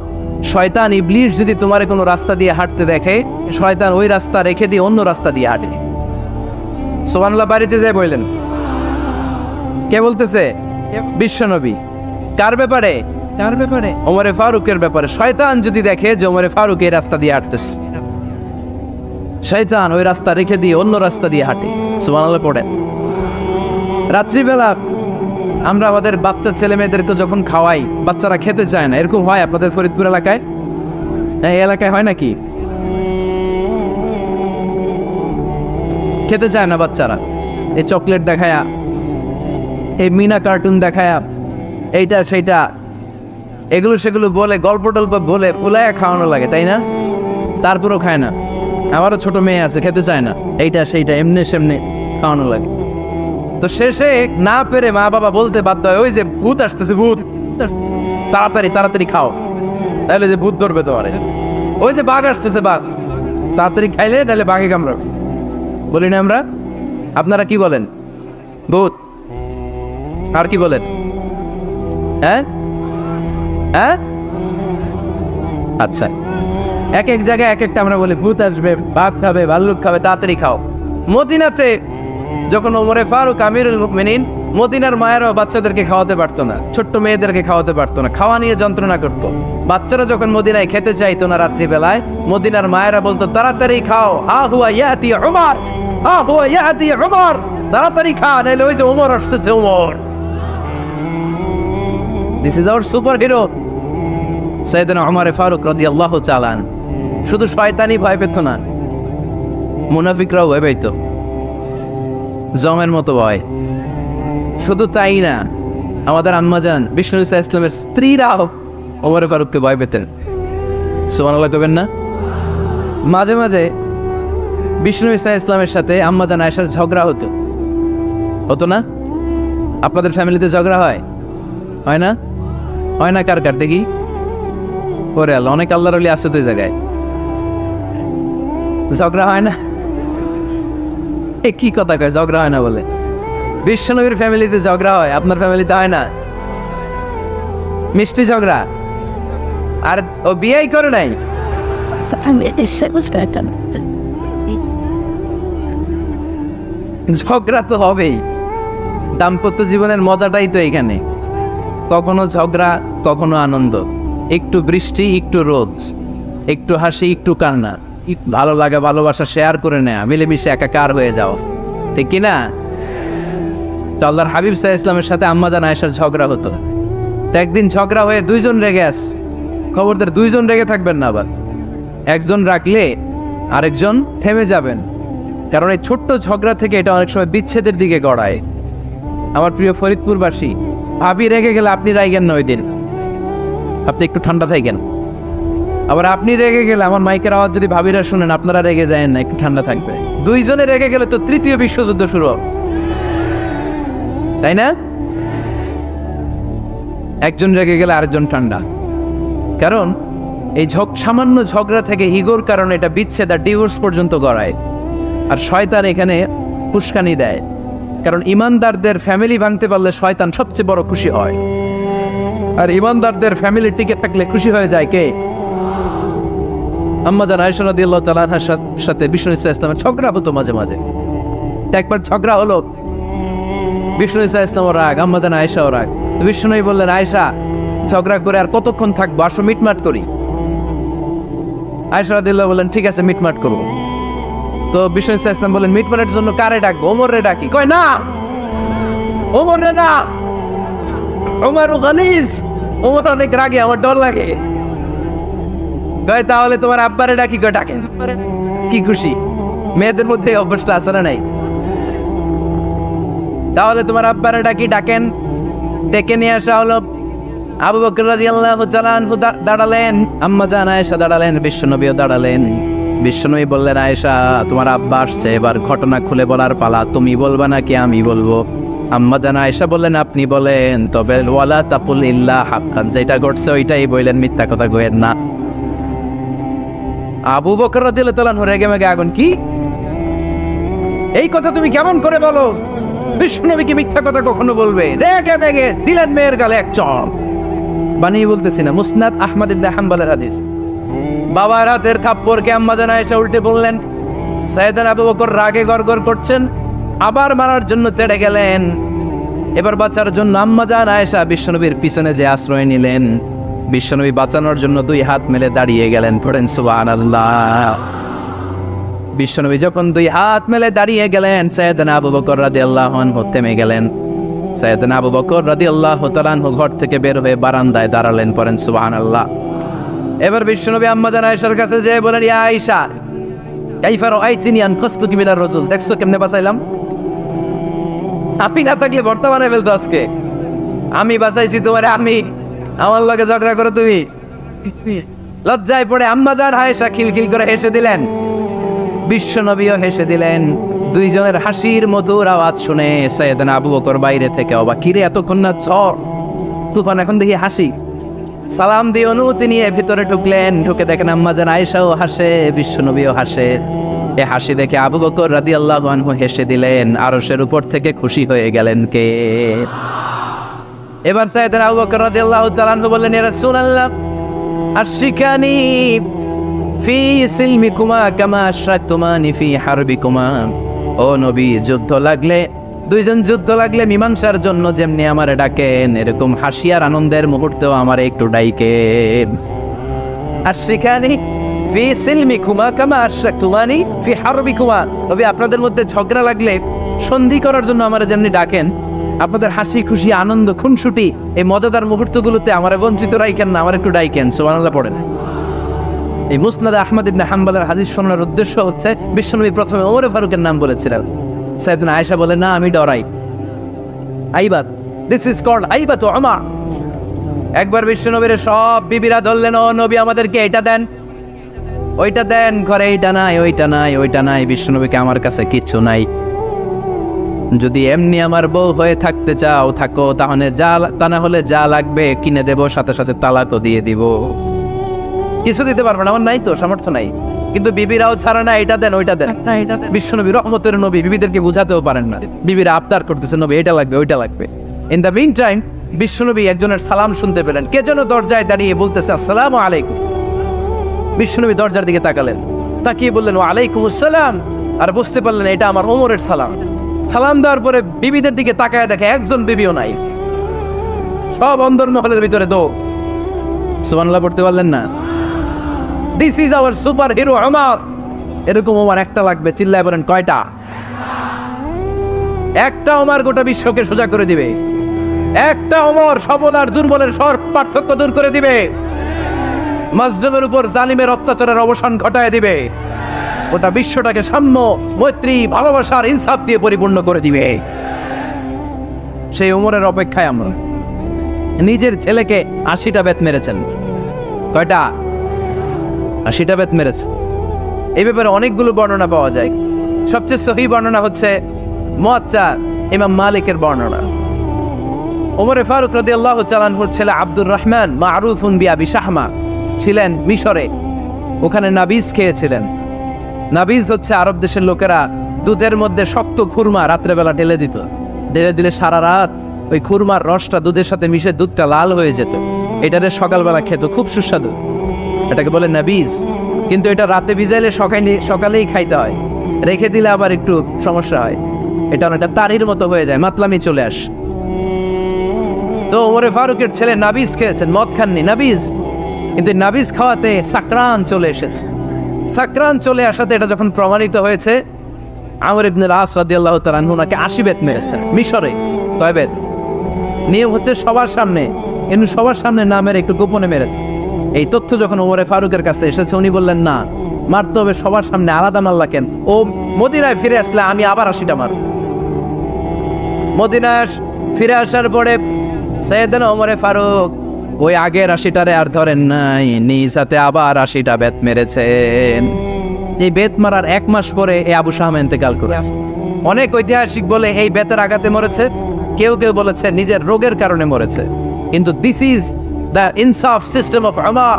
শয়তান ইবলিস যদি তোমার কোনো রাস্তা দিয়ে হাঁটতে দেখে, শয়তান ওই রাস্তা রেখে দিয়ে অন্য রাস্তা দিয়ে হাঁটে। সুবহানাল্লাহ বাড়িতে যায় বললেন। কে বলতেছে? বিশ্বনবী। কার ব্যাপারে? কার ব্যাপারে? ওমরে ফারুকের ব্যাপারে। শয়তান যদি দেখে যে ওমরে ফারুক এই রাস্তা দিয়ে হাঁটতেছে, শয়তান ওই রাস্তা রেখে দিয়ে অন্য রাস্তা দিয়ে হাঁটে। সুবহানাল্লাহ পড়েন। রাত্রিবেলা আমরা আমাদের বাচ্চা ছেলে মেয়েদেরকে যখন খাওয়াই, বাচ্চারা খেতে চায় না, এরকম হয় আপনাদের ফরিদপুর এলাকায়? এই এলাকায় হয় নাকি? খেতে চায় না বাচ্চারা, এই চকলেট দেখায়া, এই মিনা কার্টুন দেখায়া, এইটা সেইটা এগুলো সেগুলো বলে, গল্প টল্প বলে উলায়া খাওয়ানো লাগে, তাই না? তারপরও খায় না। আমারও ছোট মেয়ে আছে, খেতে চায় না, এইটা সেইটা এমনি সেমনি খাওয়ানো লাগে। তো শেষে না পেরে মা বাবা বলতে বাধ্য হয়, ওই যে ভূত আসতেছে, ভূত, তাড়াতাড়ি তাড়াতাড়ি খাও, তাহলে যে ভূত ধরবে তোমার। ওই যে বাঘ আসতেছে, বাঘ, তাড়াতাড়ি খাইলে তাহলে বাঘে কামড়াবে। বলি না আমরা? আপনারা কি বলেন? ভূত। আর কি বলেন? হ্যাঁ হ্যাঁ, আচ্ছা, এক এক জায়গায় এক একটা আমরা বলি, ভূত আসবে, বাঘ খাবে, ভাল্লুক খাবে, তাড়াতাড়ি খাও। মদিনাতে যখন ওমরে ফারুক আমিরুল মুমিনিন, মদিনার মায়েরাও বাচ্চাদেরকে খাওয়াতে পারতো না, ছোট্ট মেয়েদেরকে খাওয়াতে পারতো না, খাওয়া নিয়ে যন্ত্রণা করতো। বাচ্চারা যখন মদিনায় খেতে চাইতো না রাত্রিবেলায়, মদিনার মায়েরা বলতো, তাড়াতাড়ি খাও, হা হুয়া ইয়াতি উমর, হা হুয়া ইয়াতি উমর, তাড়াতাড়ি খা, নাইলে ওই যে ওমর আসতেছে, Omar. This is our super hero. সাইয়েদনা ওমর ফারুক রাদিয়াল্লাহু তাআলা শুধু শয়তানি ভয় পেত না, মুনাফিকরাও ভয় পেত, জমের মতো ভয়। শুধু তাই না, আমাদের আম্মাজান বিষ্ণু ইসা ইসলামের স্ত্রীরাও ওমর ফারুককে ভয় পেতেন। সুবহানাল্লাহ কবেন না? মাঝে মাঝে বিষ্ণু ইসা ইসলামের সাথে আম্মাজান আয়েশার ঝগড়া হতো না? আপনাদের ফ্যামিলিতে ঝগড়া হয় না? হয় না? কার কার দেখি? ওরে আল্লাহ, অনেক আল্লাহর ওলি আছে তো এই জায়গায়। ঝগড়া হয় না? এ কি কথা কয়, ঝগড়া হয় না বলে? বিশ্বনবীর ফ্যামিলিতে ঝগড়া হয়, আপনার ফ্যামিলিতে হয় না? মিষ্টি ঝগড়া। আর ও বিয়েই করে নাই। ঝগড়া তো হবেই, দাম্পত্য জীবনের মজাটাই তো এখানে। কখনো ঝগড়া, কখনো আনন্দ, একটু বৃষ্টি, একটু রোদ, একটু হাসি, একটু কান্না, ভালো লাগা ভালোবাসা শেয়ার করে নেয়া, মিলেমিশে একাকার হয়ে যাও, ঠিক কিনা? তো আল্লাহর হাবিব সাল্লাল্লাহু আলাইহি ওয়াসাল্লামের সাথে আম্মাজান আয়েশার ঝগড়া হতো। তো একদিন ঝগড়া হয়ে দুইজন রেগে আছে। খবরদার দুইজন রেগে থাকবেন না, আবার একজন রাখলে আরেকজন থেমে যাবেন, কারণ এই ছোট্ট ঝগড়া থেকে এটা অনেক সময় বিচ্ছেদের দিকে গড়ায়। আমার প্রিয় ফরিদপুরবাসী, ভাবি রেগে গেলে আপনি রাইগেন না, ওই দিন আপনি একটু ঠান্ডা থাকেন। আবার আপনি রেগে গেলে, আমার মাইকের আওয়াজ যদি ভাবিরা শুনেন, আপনারা রেগে যায় না, একটু ঠান্ডা থাকবে। দুইজনে রেগে গেলে তো তৃতীয় বিশ্বযুদ্ধ শুরু, তাই না? একজন রেগে গেলে আরেকজন ঠান্ডা, কারণ এই সামান্য ঝগড়া থেকে ইগোর কারণে এটা বিচ্ছেদ আর ডিভোর্স পর্যন্ত গড়ায়। আর শয়তান এখানে উস্কানি দেয়, কারণ ইমানদারদের ফ্যামিলি ভাঙতে পারলে শয়তান সবচেয়ে বড় খুশি হয়। আর ইমানদারদের ফ্যামিলি টিকে থাকলে খুশি হয়ে যায় কে? আম্মাজান আয়েশা রাদিয়াল্লাহু তাআলা আনহার সাথে বিষ্ণু ইসা ইসলামের ঝগড়া হতো মাঝে মাঝে। একবার ঝগড়া হলো, বিষ্ণু ইসা ইসলামও রাগ, আম্মাজান আয়েশাও রাগ। বিষ্ণুই বললেন, আয়েশা, ঝগড়া করে আর কতক্ষণ থাকবো, আসো মিটমাট করি। আয়েশা রাদিয়াল্লাহু বললেন, ঠিক আছে মিটমাট করবো। তো বিষ্ণু ইসা ইসলাম বললেন, মিটমাটের জন্য কারে ডাকবো? ওমর রে ডাকি। কয় না, ওমর রে না, ওমর গালিজ, ওমর অনেক রাগে, আমার ডর লাগে। কয় তাহলে তোমার আব্বারে ডাকি। কয় ডাকেন। কি খুশি, মেয়েদের মধ্যে অভ্যাসটা আছে না নাই? তাহলে তোমার আব্বারে ডাকেন। ডেকে নিয়ে আসা হলো। আবু বকর রাদিয়াল্লাহু তাআলা আনহু দাঁড়ালেন, আম্মাজান আয়েশা দাঁড়ালেন, বিশ্বনবীও দাঁড়ালেন। বিশ্বনবী বললেন, আয়েশা, তোমার আব্বা আসছে, এবার ঘটনা খুলে বলার পালা। তুমি বলবা নাকি আমি বলবো? আম্মাজান আয়েশা বললেন, আপনি বলেন, তবে ওয়ালা তাকুল ইল্লা হাক্কান, যেটা ঘটছে ওইটাই বললেন, মিথ্যা কথা কইেন না। আবু বকর রাদিয়াল্লাহু তাআলা রেগে মেগে আগুন। কি এই কথা তুমি কেমন করে বলো? বিশ্বনবীকে মিথ্যা কথা কখনো বলবে? রেগে মেগে দিলেন মেয়ের গালে এক চড়। বানিয়ে বলতেছি না, মুসনাদ আহমদ ইবনে হাম্বলের হাদিস। বাবার হাতের থাপ্পড়কে আম্মাজান আয়েশা উল্টে বললেন। সাইয়েদনা আবু বকর রাগে গড়গড় করছেন, আবার মারার জন্য তেড়ে গেলেন। এবার বাঁচার জন্য আম্মাজান আয়েশা বিশ্বনবীর পিছনে যে আশ্রয় নিলেন, বিশ্বনবী বাঁচানোর জন্য দুই হাত মেলে দাঁড়িয়ে গেলেন। পড়েন সুবহানাল্লাহ। বিশ্বনবী যখন দুই হাত মেলে দাঁড়িয়ে গেলেন, সাইয়েদনা আবু বকর রাদিয়াল্লাহু আনহু থেমে গেলেন। সাইয়েদনা আবু বকর রাদিয়াল্লাহু তাআলা আনহু ঘর থেকে বের হয়ে বারান্দায় দাঁড়ালেন। পড়েন সুবহানাল্লাহ। এবার বিশ্বনবী আম্মাজান আয়েশার কাছে যেয়ে বলেন, ইয়া আয়েশা, কাইফা রাআইতিনি আনকাসতুকি মিনার রাজুল, দেখছো কেমনে বাঁচাইলাম? আপনি না থাকলে বর্তমানে ফেলতো আজকে। আমি বাঁচাইছি তোমারে, আমি আমার লগে ঝগড়া করো তুমি? লজ্জায় পড়ে আম্মাজান আয়েশা খিলখিল করে হেসে দিলেন, বিশ্বনবীও হেসে দিলেন। দুইজনের হাসির মধুর আওয়াজ শুনে সাইয়েদনা আবু বকর বাইরে থেকে অবাক, কিরে এতক্ষণ না ঝড় তুফান, এখন দেখি হাসি। সালাম দিয়ে অনুমতি নিয়ে ভিতরে ঢুকলেন। ঢুকে দেখেন আম্মাজান আয়েশাও হাসে, বিশ্বনবীও হাসে। এ হাসি দেখে আবু বকর রাদিয়াল্লাহু আনহু হেসে দিলেন। আরশের উপর থেকে খুশি হয়ে গেলেন কে? এবার সাইয়েদনা আবু বকর রাদিয়াল্লাহু তাআলা আনহু বললেন, ইয়া রাসূলুল্লাহ, আশরিকানি ফি সিলমিকুমা কামা আশরাকতুমানি ফি হারবিকুমা। ও নবী, যুদ্ধ লাগলে, দুইজন যুদ্ধ লাগলে মীমাংসার জন্য যেমনি আমারে ডাকেন, এরকম হাসি আর আনন্দের মুহূর্তেও আমারে একটু ডাইকেন। আশরিকানি ফি সিলমিকুমা কামা আশরাকতুমানি ফি হারবিকুমা। নবী, আপনাদের মধ্যে ঝগড়া লাগলে সন্ধি করার জন্য আমারে যেমনি ডাকেন, আপনাদের হাসি খুশি আনন্দ খুনসুটি এই মজাদার মুহূর্তগুলোতে আমার বঞ্চিত রাইকেন না, আমার একটু ডাইকেন। সুবহানাল্লাহ পড়েন। এই মুসনাদ আহমদ ইবনে হাম্বলের হাদিস শোনার উদ্দেশ্য হচ্ছে বিশ্বনবী প্রথমে ওমর ফারুকের নাম বলেছিলেন। সাইয়েদনা আয়েশা বলে না, আমি ডরাই। আইবাত, দিস ইজ কল্ড আইবাত ওমর। একবার বিশ্বনবীর সব বিবিরা ধরলেন, ও নবী আমাদেরকে এটা দেন ওইটা দেন, ঘরে এইটা নাই ওইটা নাই ওইটা নাই। বিশ্বনবীকে আমার কাছে কিচ্ছু নাই, যদি এমনি আমার বউ হয়ে থাকতে চাও থাকো, তাহলে তা না হলে যা লাগবে কিনে দেব, সাথে সাথে তালাকও দিয়ে দিব। কিছু দিতে পারবো না, আমার নাই তো সামর্থ্য নাই। কিন্তু বিবিরাও ছাড়া না, এটা দেন ওইটা দেন। বিশ্বনবী রহমতের নবী, বিবিদেরকে বুঝাতেও পারেন না, বিবিরা আবদার করতেছে নবী এটা লাগবে ওইটা লাগবে। ইন দ্য মিন টাইম বিশ্বনবী একজনের সালাম শুনতে পেলেন, কে যেন দরজায় দাঁড়িয়ে বলতেছে আসসালামু আলাইকুম। বিশ্বনবী দরজার দিকে তাকালেন, তাকিয়ে বললেন ওয়ালাইকুম আসসালাম, আর বুঝতে পারলেন এটা আমার ওমরের সালাম। সালাম দেওয়ার পরে বিবিদের দিকে তাকায় দেখে একজন বিবিও নাই, সব অন্দর মহলের ভিতরে দো। সুবহানাল্লাহ পড়তে পারলেন না? This is our super hero Omar. এরকম ওমর একটা লাগবে, চিল্লায় বলেন কয়টা? একটা ওমর গোটা বিশ্বকে সোজা করে দিবে। একটা ওমর সবল আর দুর্বলের সব পার্থক্য দূর করে দিবে, মাজলুমের উপর জালিমের অত্যাচারের অবসান ঘটায় দিবে, গোটা বিশ্বটাকে সাম্য মৈত্রী ভালোবাসার ইনসাফ দিয়ে পরিপূর্ণ করে দিবে। সেই ওমরের অপেক্ষায় আমরা। নিজের ছেলেকে 80টা বেত মেরেছেন। কয়টা? 80টা বেত মেরেছে। এই ব্যাপারে অনেকগুলো বর্ণনা পাওয়া যায়। সবচেয়ে সহিহ বর্ণনা হচ্ছে মুয়াত্তা ইমাম মালিকের বর্ণনা। ওমর ফারুক রাদিয়াল্লাহু তাআলা আনহুর ছেলে আব্দুর রহমান মারুফুন বিআবি শাহমা ছিলেন মিশরে, ওখানে নাবিজ খেয়েছিলেন। নাবিজ হচ্ছে আরব দেশের লোকেরা দুধের মধ্যে শক্ত খুরমা রাত্রেবেলা ঢেলে দিত, ঢেলে দিলে সারা রাত ওই খুরমার রসটা দুধের সাথে মিশে দুধটা লাল হয়ে যেত। এটারে সকালবেলা খেত, খুব সুস্বাদু, এটাকে বলে নাবিজ। কিন্তু এটা রাতে ভিজাইলে সকালেই খাইতে হয়, রেখে দিলে আবার একটু সমস্যা হয়, এটা অনেকটা তারির মতো হয়ে যায়, মাতলামি চলে আস। তো ওমরে ফারুকের ছেলে নাবিজ খেয়েছেন, মদ খাননি, নাবিজ। কিন্তু নাবিজ খাওয়াতে সাকরান চলে এসেছে। সাকরান চলে আসাতে এটা যখন প্রমাণিত হয়েছে, আমর ইবনে আস রাদিয়াল্লাহু তাআলা আনহু ওনাকে 80 বেত মেরেছেন মিশরে। কয় বেত? নিয়ম হচ্ছে সবার সামনে, কিন্তু সবার সামনে না মেরে একটু গোপনে মেরেছে। এই তথ্য যখন ওমরে ফারুকের কাছে এসেছে, উনি বললেন না, মারতে হবে সবার সামনে, আলাদা মারলা কেন? ও মদিনায় ফিরে আসলে আমি আবার 80টা মারব। মদিনায় ফিরে আসার পরে সাইয়েদনা ওমরে ফারুক ওই আগের 80টারে আর ধরেন নাই, নিজ হাতে আবার 80টা বেত মেরেছেন। এই বেত মারার 1 মাস পরে এই আবু শাহমা ইন্তেকাল করেছে। অনেক ঐতিহাসিক বলে এই বেতের আঘাতে মরেছে, কেউ কেউ বলেছে নিজের রোগের কারণে মরেছে। কিন্তু দিস ইজ দ্য ইনসাফ সিস্টেম অফ ওমর।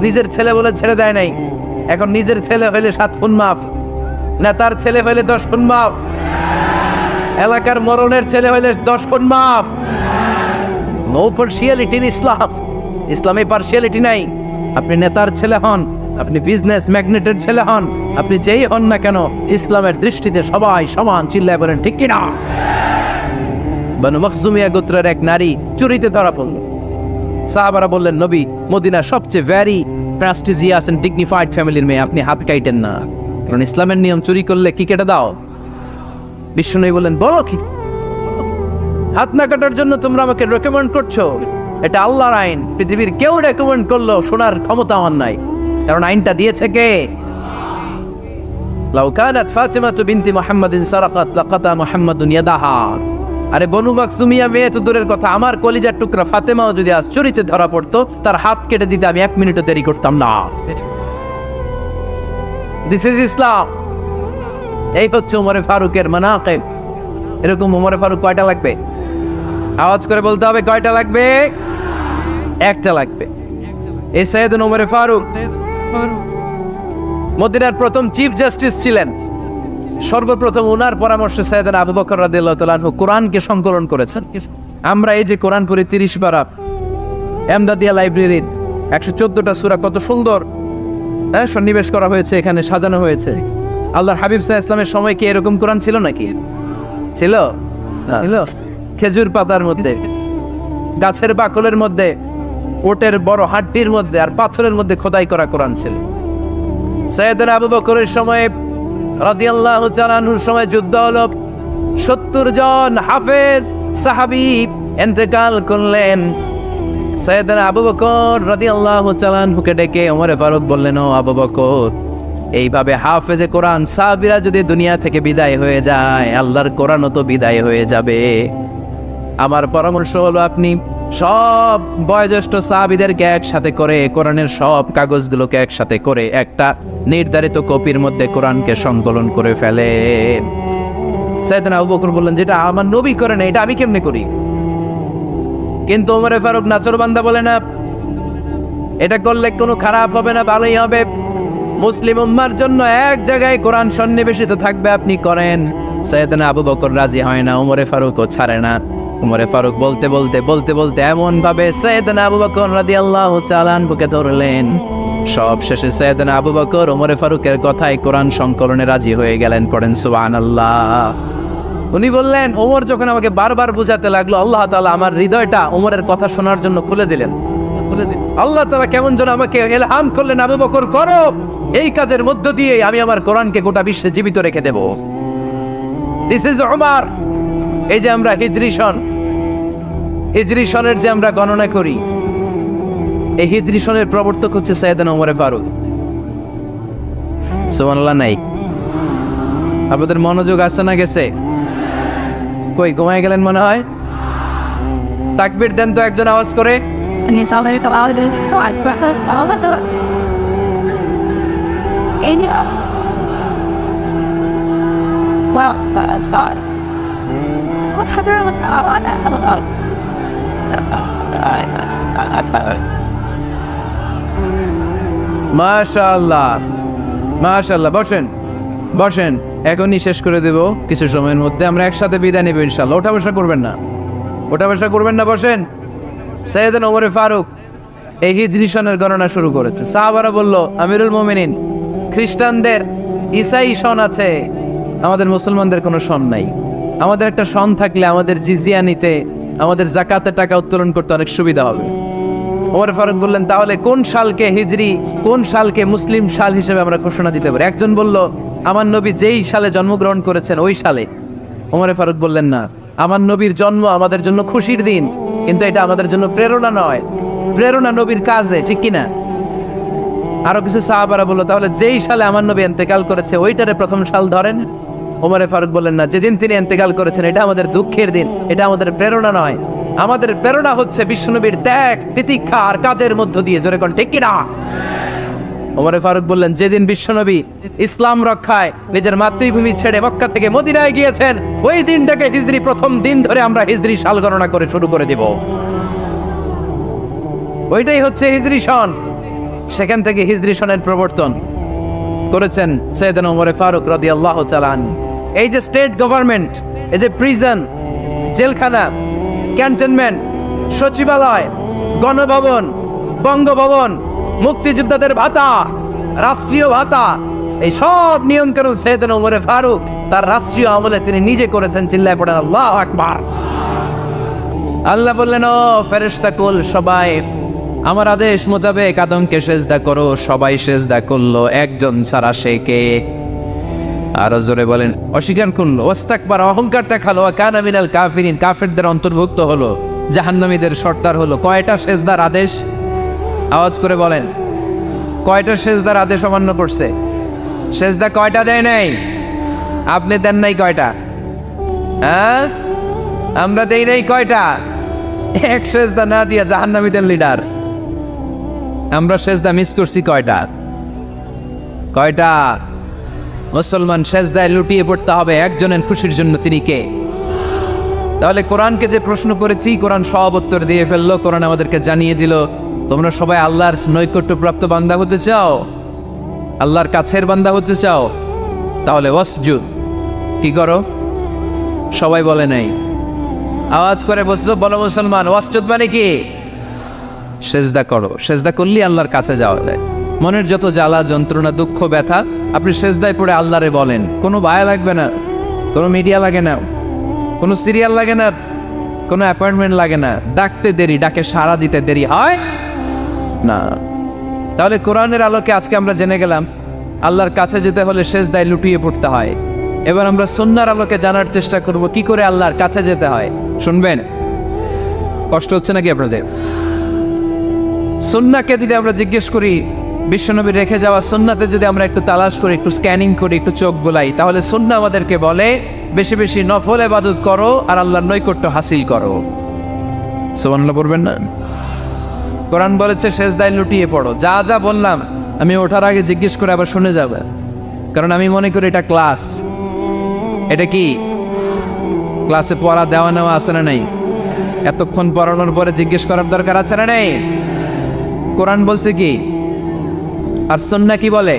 নিজের ছেলে বলে ছেড়ে দেয় নাই। এখন নিজের ছেলে হইলে 7 খুন মাফ, না তার ছেলে হইলে 10 খুন মাফ, এলাকার মরণের ছেলে হইলে 10 খুন মাফ। নো পার্সিয়ালিটি ইন ইসলাম। ইসলামে পার্সিয়ালিটি নাই। আপনি নেতার ছেলে হন, আপনি বিজনেস ম্যাগনেটের ছেলে হন, আপনি যেই হন না কেন, ইসলামের দৃষ্টিতে সবাই সমান। চিল্লায় বলেন ঠিক কিনা? বানু মখজুমিয়া গোত্রের এক নারী চুরিতে ধরা পড়ল। সাহাবারা বললেন নবী, মদিনার সবচেয়ে ভেরি প্রেস্টিজিয়াস এন্ড ডিগনিফাইড ফ্যামিলির মেয়ে, আপনি হাত কাটেন না, কারণ ইসলামের নিয়ম চুরি করলে কি কেটে দাও। বিশ্বনবী বললেন বলো কি, হাত না কাটার জন্য তোমরা আমাকে রেকমেন্ড করছো? এটা আল্লাহর আইন, পৃথিবীর কেউ রেকমেন্ড করলো শোনার ক্ষমতা আমার নাই, কারণ আইনটা দিয়েছে কে? লাউ কানাত ফাতিমাতু বিনতি মুহাম্মাদিন সারাকাত লাকাতা মুহাম্মাদুন ইয়াদাহা। আরে বনু মাকসুমিয়া মেয়ে তো দূরের কথা, আমার কলিজার টুকরা ফাতেমাও যদি আজ চুরিতে ধরা পড়তো, তার হাত কেটে দিতে আমি 1 মিনিটও দেরি করতাম না। দিস ইজ ইসলাম। এই হচ্ছে ওমরে ফারুকের মানাকিব। এরকম ওমরে ফারুক কয়টা লাগবে? আওয়াজ করে বলতে হবে, কয়টা লাগবে? একটা লাগবে। এই সাইয়েদনা ওমরে ফারুক মদিনার প্রথম চিফ জাস্টিস ছিলেন। সর্বপ্রথম ওনার পরামর্শে সাইয়েদনা আবু বকর রাদিয়াল্লাহু তাআলা আনহু কোরআনকে সংকলন করেছেন। আমরা এই যে কোরআন পড়ি 30 পারা, এমদাদিয়া লাইব্রেরির 114টা সূরা, কত সুন্দর সন্নিবেশ করা হয়েছে, এখানে সাজানো হয়েছে। আল্লাহর হাবিব সাল্লাল্লাহু আলাইহি ওয়াসাল্লামের সময় কি এরকম কোরআন ছিল নাকি? ছিল? ছিল। খেজুর পাতার মধ্যে, গাছের বাকলের মধ্যে, ওটের বড় হাড্ডির মধ্যে আর পাথরের মধ্যে খোদাই করা কোরআন ছিল। সাইয়েদনা আবু বকরের সময় রাদিয়াল্লাহু তাআলা আনহুর সময় যুদ্ধ হলো, 70 জন হাফেজ সাহাবী ইন্তেকাল করলেন। সাইয়েদনা আবু বকর রাদিয়াল্লাহু তাআলা আনহুকে ডেকে ওমর ফারুক বললেন, ও আবু বকর, এইভাবে হাফেজে কোরআন সাহাবীরা যদি দুনিয়া থেকে বিদায় হয়ে যায়, আল্লাহর কোরআনও তো বিদায় হয়ে যাবে। আমার পরামর্শ হলো আপনি সব বয়োজ্যেষ্ঠ সাহাবীদেরকে একসাথে করে কোরআনের সব কাগজগুলোকে একসাথে করে একটা নির্ধারিত কপির মধ্যে কোরআনকে সংকলন করে ফেলেন। সাইয়েদনা আবু বকর বললেন, যেটা আমার নবী করে না, এটা আমি কেমনে করি? কিন্তু ওমর ফারুক নাচরবান্দা বলে না, এটা করলে কোনো খারাপ হবে না, ভালোই হবে। মুসলিম উম্মার জন্য এক জায়গায় কোরআন সন্নিবেশিত থাকবে, আপনি করেন। সাইয়েদনা আবু বকর রাজি হয় না, ওমর ফারুকও ছাড়ে না। ওমর ফারুক বলতে বলতে এমন ভাবে সাইয়েদনা আবু বকর রাদিয়াল্লাহু তাআলা আনহুকে ধরলেন। সব শেষে সাইয়েদনা আবু বকর ওমর ফারুকের কথায় কোরআন সংকলনে রাজি হয়ে গেলেন। পড়েন সুবহানাল্লাহ। উনি বললেন, ওমর যখন আমাকে বারবার বুঝাতে লাগলো, আল্লাহ তাআলা আমার হৃদয়টা ওমরের কথা শোনার জন্য খুলে দিলেন। আল্লাহ তাআলা কেমন যেন আমাকে ইলহাম করলেন, আবু বকর করো, এই কাজের মধ্য দিয়ে আমি আমার কোরআনকে গোটা বিশ্বে জীবিত রেখে দেব। This is Umar. এই যে আমরা হিজরি সনের যে আমরা গণনা করি, এই হিজরি সনের প্রবর্তক হচ্ছে সাইয়েদনা ওমর ফারুক। সুবহানাল্লাহ। নাই আপনাদের মনোযোগ আছে না গেছে? কই ঘুমায় গেলেন মনে হয়? তাকবীর দেন তো একজন আওয়াজ করে। মাশাআল্লাহ মাশাআল্লাহ। বসেন বসেন, এখনই শেষ করে দেব কিছু সময়ের মধ্যে। আমরা একসাথে বিদায় নেব ইনশাআল্লাহ। ওঠা বসা করবেন না, ওঠা বসা করবেন না, বসেন। সাইয়েদনা ওমর ফারুক এই হিজরি সনের গণনা শুরু করেছে। সাহাবারা বলল, আমিরুল মুমিনিন, খ্রিস্টানদের ঈসাই সন আছে, আমাদের মুসলমানদের কোনো সন নাই। আমাদের একটা সন থাকলে আমাদের জিজিয়া নিতে, আমাদের যাকাতের টাকা উত্তোলন করতে অনেক সুবিধা হবে। ওমর ফারুক বললেন, তাহলে কোন সালকে হিজরি, কোন সালকে মুসলিম সাল হিসেবে আমরা ঘোষণা দিতে পারি? একজন বলল, আমার নবী যেই সালে জন্মগ্রহণ করেছেন ওই সালে। ওমর ফারুক বললেন, না, আমার নবীর জন্ম আমাদের জন্য খুশির দিন, কিন্তু এটা আমাদের জন্য প্রেরণা নয়। প্রেরণা নবীর কাজে, ঠিক কিনা? আরো কিছু সাহাবারা বলল, তাহলে যেই সালে আমার নবী ইন্তেকাল করেছে ওইটারে প্রথম সাল ধরেন। ওমর ফারুক বললেন, না, যেদিন তিনি ইন্তেকাল করেছেন এটা আমাদের দুঃখের দিন, এটা আমাদের প্রেরণা নয়। আমাদের প্রেরণা হচ্ছে বিশ্বনবীর ত্যাগ, তিতিক্ষা আর কাজের মধ্য দিয়ে। জোরে কোন ঠিক কিনা? ওমর ফারুক বললেন, যেদিন বিশ্বনবী ইসলাম রক্ষায় নিজের মাতৃভূমি ছেড়ে মক্কা থেকে মদিনায় গিয়েছেন, ওই দিনটাকে হিজরি প্রথম দিন ধরে আমরা হিজরি সাল গণনা করে শুরু করে দেব। ওইটাই হচ্ছে হিজরি সন। সেখান থেকে হিজরি সনের প্রবর্তন করেছেন সাইয়েদনা ওমর ফারুক রাদিয়াল্লাহু তাআলা আনহু। এই যে স্টেট গভর্নমেন্ট, এই যে প্রিজন, জেলখানা, ক্যান্টনমেন্ট, সচিবালয়, গণভবন, বঙ্গভবন, মুক্তিযোদ্ধাদের ভাতা, রাষ্ট্রীয় ভাতা, এই সব নিয়ন্ত্রণ সাইয়েদনা ওমর ফারুক তার রাষ্ট্রীয় আমলে তিনি নিজে করেছেন। চিল্লায় পড়েন আল্লাহু আকবার। আল্লাহ বললেন, ও ফেরেশতা কুল সবাই আমার আদেশ মোতাবেক আদমকে সেজদা করো। সবাই সেজদা করলো, একজন ছাড়া, সে কে? আরো জোরে বলেন। অস্বীকার করলো, ওয়াস্তাকবার, অহংকার দেখালো, কানা মিনাল কাফিরিন, কাফেরদের অন্তর্ভুক্ত হলো, জাহান্নামীদের সর্দার হলো। কয়টা সেজদার আদেশ? আওয়াজ করে বলেন, কয়টা সেজদার আদেশ অমান্য করছে? সেজদা কয়টা দেয় নাই? আপনি দেন নাই কয়টা? হ্যাঁ, আমরা দেই নাই কয়টা? এক সেজদা না দিয়া জাহান্নামীদের লিডার। আমরা সেজদা মিস করছি কয়টা? কয়টা? মুসলমান সেজদায় লুটিয়ে পড়তে হবে একজনের খুশির জন্য, তিনি কে? তাহলে কোরআনকে যে প্রশ্ন করেছি, কোরআন সব উত্তর দিয়ে ফেললো। কোরআন আমাদেরকে জানিয়ে দিল, তোমরা সবাই আল্লাহর নৈকট্যপ্রাপ্ত বান্দা হতে চাও, আল্লাহর কাছের বান্দা হতে চাও, তাহলে ওয়াসজুদ, কি করো? সবাই বলে নাই, আওয়াজ করে বলো মুসলমান, ওয়াসজুদ মানে কি? সেজদা করো। সেজদা করলেই আল্লাহর কাছে যাওয়া যায়। মনের যত জ্বালা যন্ত্রণা দুঃখ ব্যথা আপনি সেজদায় পড়ে আল্লাহরে বলেন। কোনো বায়া লাগবে না, কোনো মিডিয়া লাগে না, কোনো সিরিয়াল লাগে না, কোনো অ্যাপয়েন্টমেন্ট লাগে না। ডাকতে দেরি, ডাকে সাড়া দিতে দেরি হয় না। তাহলে কোরআনের আলোকে আজকে আমরা জেনে গেলাম আল্লাহর কাছে যেতে হলে সেজদায় লুটিয়ে পড়তে হয়। এবার আমরা সুন্নাহর আলোকে জানার চেষ্টা করব কি করে আল্লাহর কাছে যেতে হয়। শুনবেন, কষ্ট হচ্ছে নাকি আপনাদের? সুন্নাহকে যদি আমরা জিজ্ঞেস করি, বিশ্বনবী রেখে যাওয়া সুন্নাতে যদি আমরা একটু তালাশ করি, একটু স্ক্যানিং করি, একটু চোখ বোলাই, তাহলে সুন্নাহ আমাদেরকে বলে বেশি বেশি নফল ইবাদত করো আর আল্লাহর নৈকট্য হাসিল করো। সুবহানাল্লাহ পড়বেন না? কোরআন বলেছে সেজদায় লুটিয়ে পড়ো। যা যা বললাম আমি ওঠার আগে জিজ্ঞেস করে আবার শুনে যাবে, কারণ আমি মনে করি এটা ক্লাস। এটা কি ক্লাসে পড়া দেওয়া নেওয়া আছে না নাই? এতক্ষণ পড়ানোর পরে জিজ্ঞেস করার দরকার আছে না নাই? কোরআন বলছে কি আর সুন্নাহ কি বলে?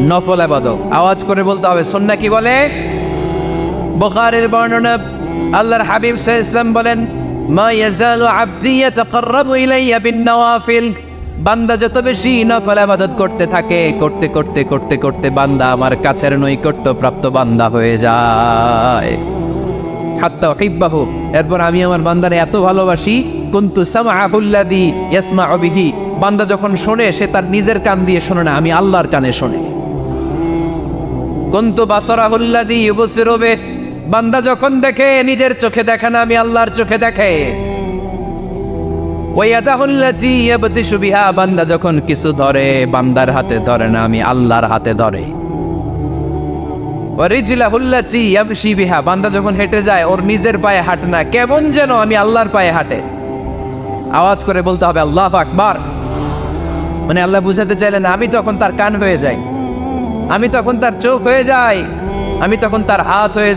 নফল ইবাদত। আওয়াজ করে বলতে হবে, সুন্নাহ কি বলে? বুখারীর বর্ণনা, আল্লাহর হাবিব সাল্লাল্লাহু আলাইহি ওয়াসাল্লাম বলেন, মা ইয়াজালু আবদি ইয়াতাকাররাবু ইলাইয়া বিন-নওয়াফিল, বান্দা যত বেশি নফল ইবাদত করতে থাকে, করতে করতে করতে করতে বান্দা আমার কাছের নৈকট্য প্রাপ্ত বান্দা হয়ে যায়। হাত্তা উহিব্বাহু, এরপর আমি আমার বান্দারে এত ভালোবাসি, কুনতু সামআহুল্লাযী ইয়াসমাউ বিহি, বান্দা যখন শোনে সে তার নিজের কান দিয়ে শোনে না, আমি আল্লাহর কানে শোনে। কুনতু বাসারাহুল্লাযী ইউবসিরু বিহি, বান্দা যখন দেখে নিজের চোখে দেখে না, আমি আল্লাহর চোখে দেখে। ওয়ায়াদাহুল্লাযী ইয়াবতিশু বিহা, বান্দা যখন কিছু ধরে বান্দার হাতে ধরে না, আমি আল্লাহর হাতে ধরে। ওয়ারিজলাহুল্লাযী ইয়ামশি বিহা, বান্দা যখন হেঁটে যায় ওর নিজের পায়ে হাঁটে না, কেমন যেন আমি আল্লাহর পায়ে হাঁটে। আওয়াজ করে বলতে হবে আল্লাহু আকবার। মানে আল্লাহ বুঝাতে চাইলেন আমি তখন তার কান হয়ে যাই, আমি তখন তার চোখ হয়ে যাই, আমি তখন তার হাত হয়ে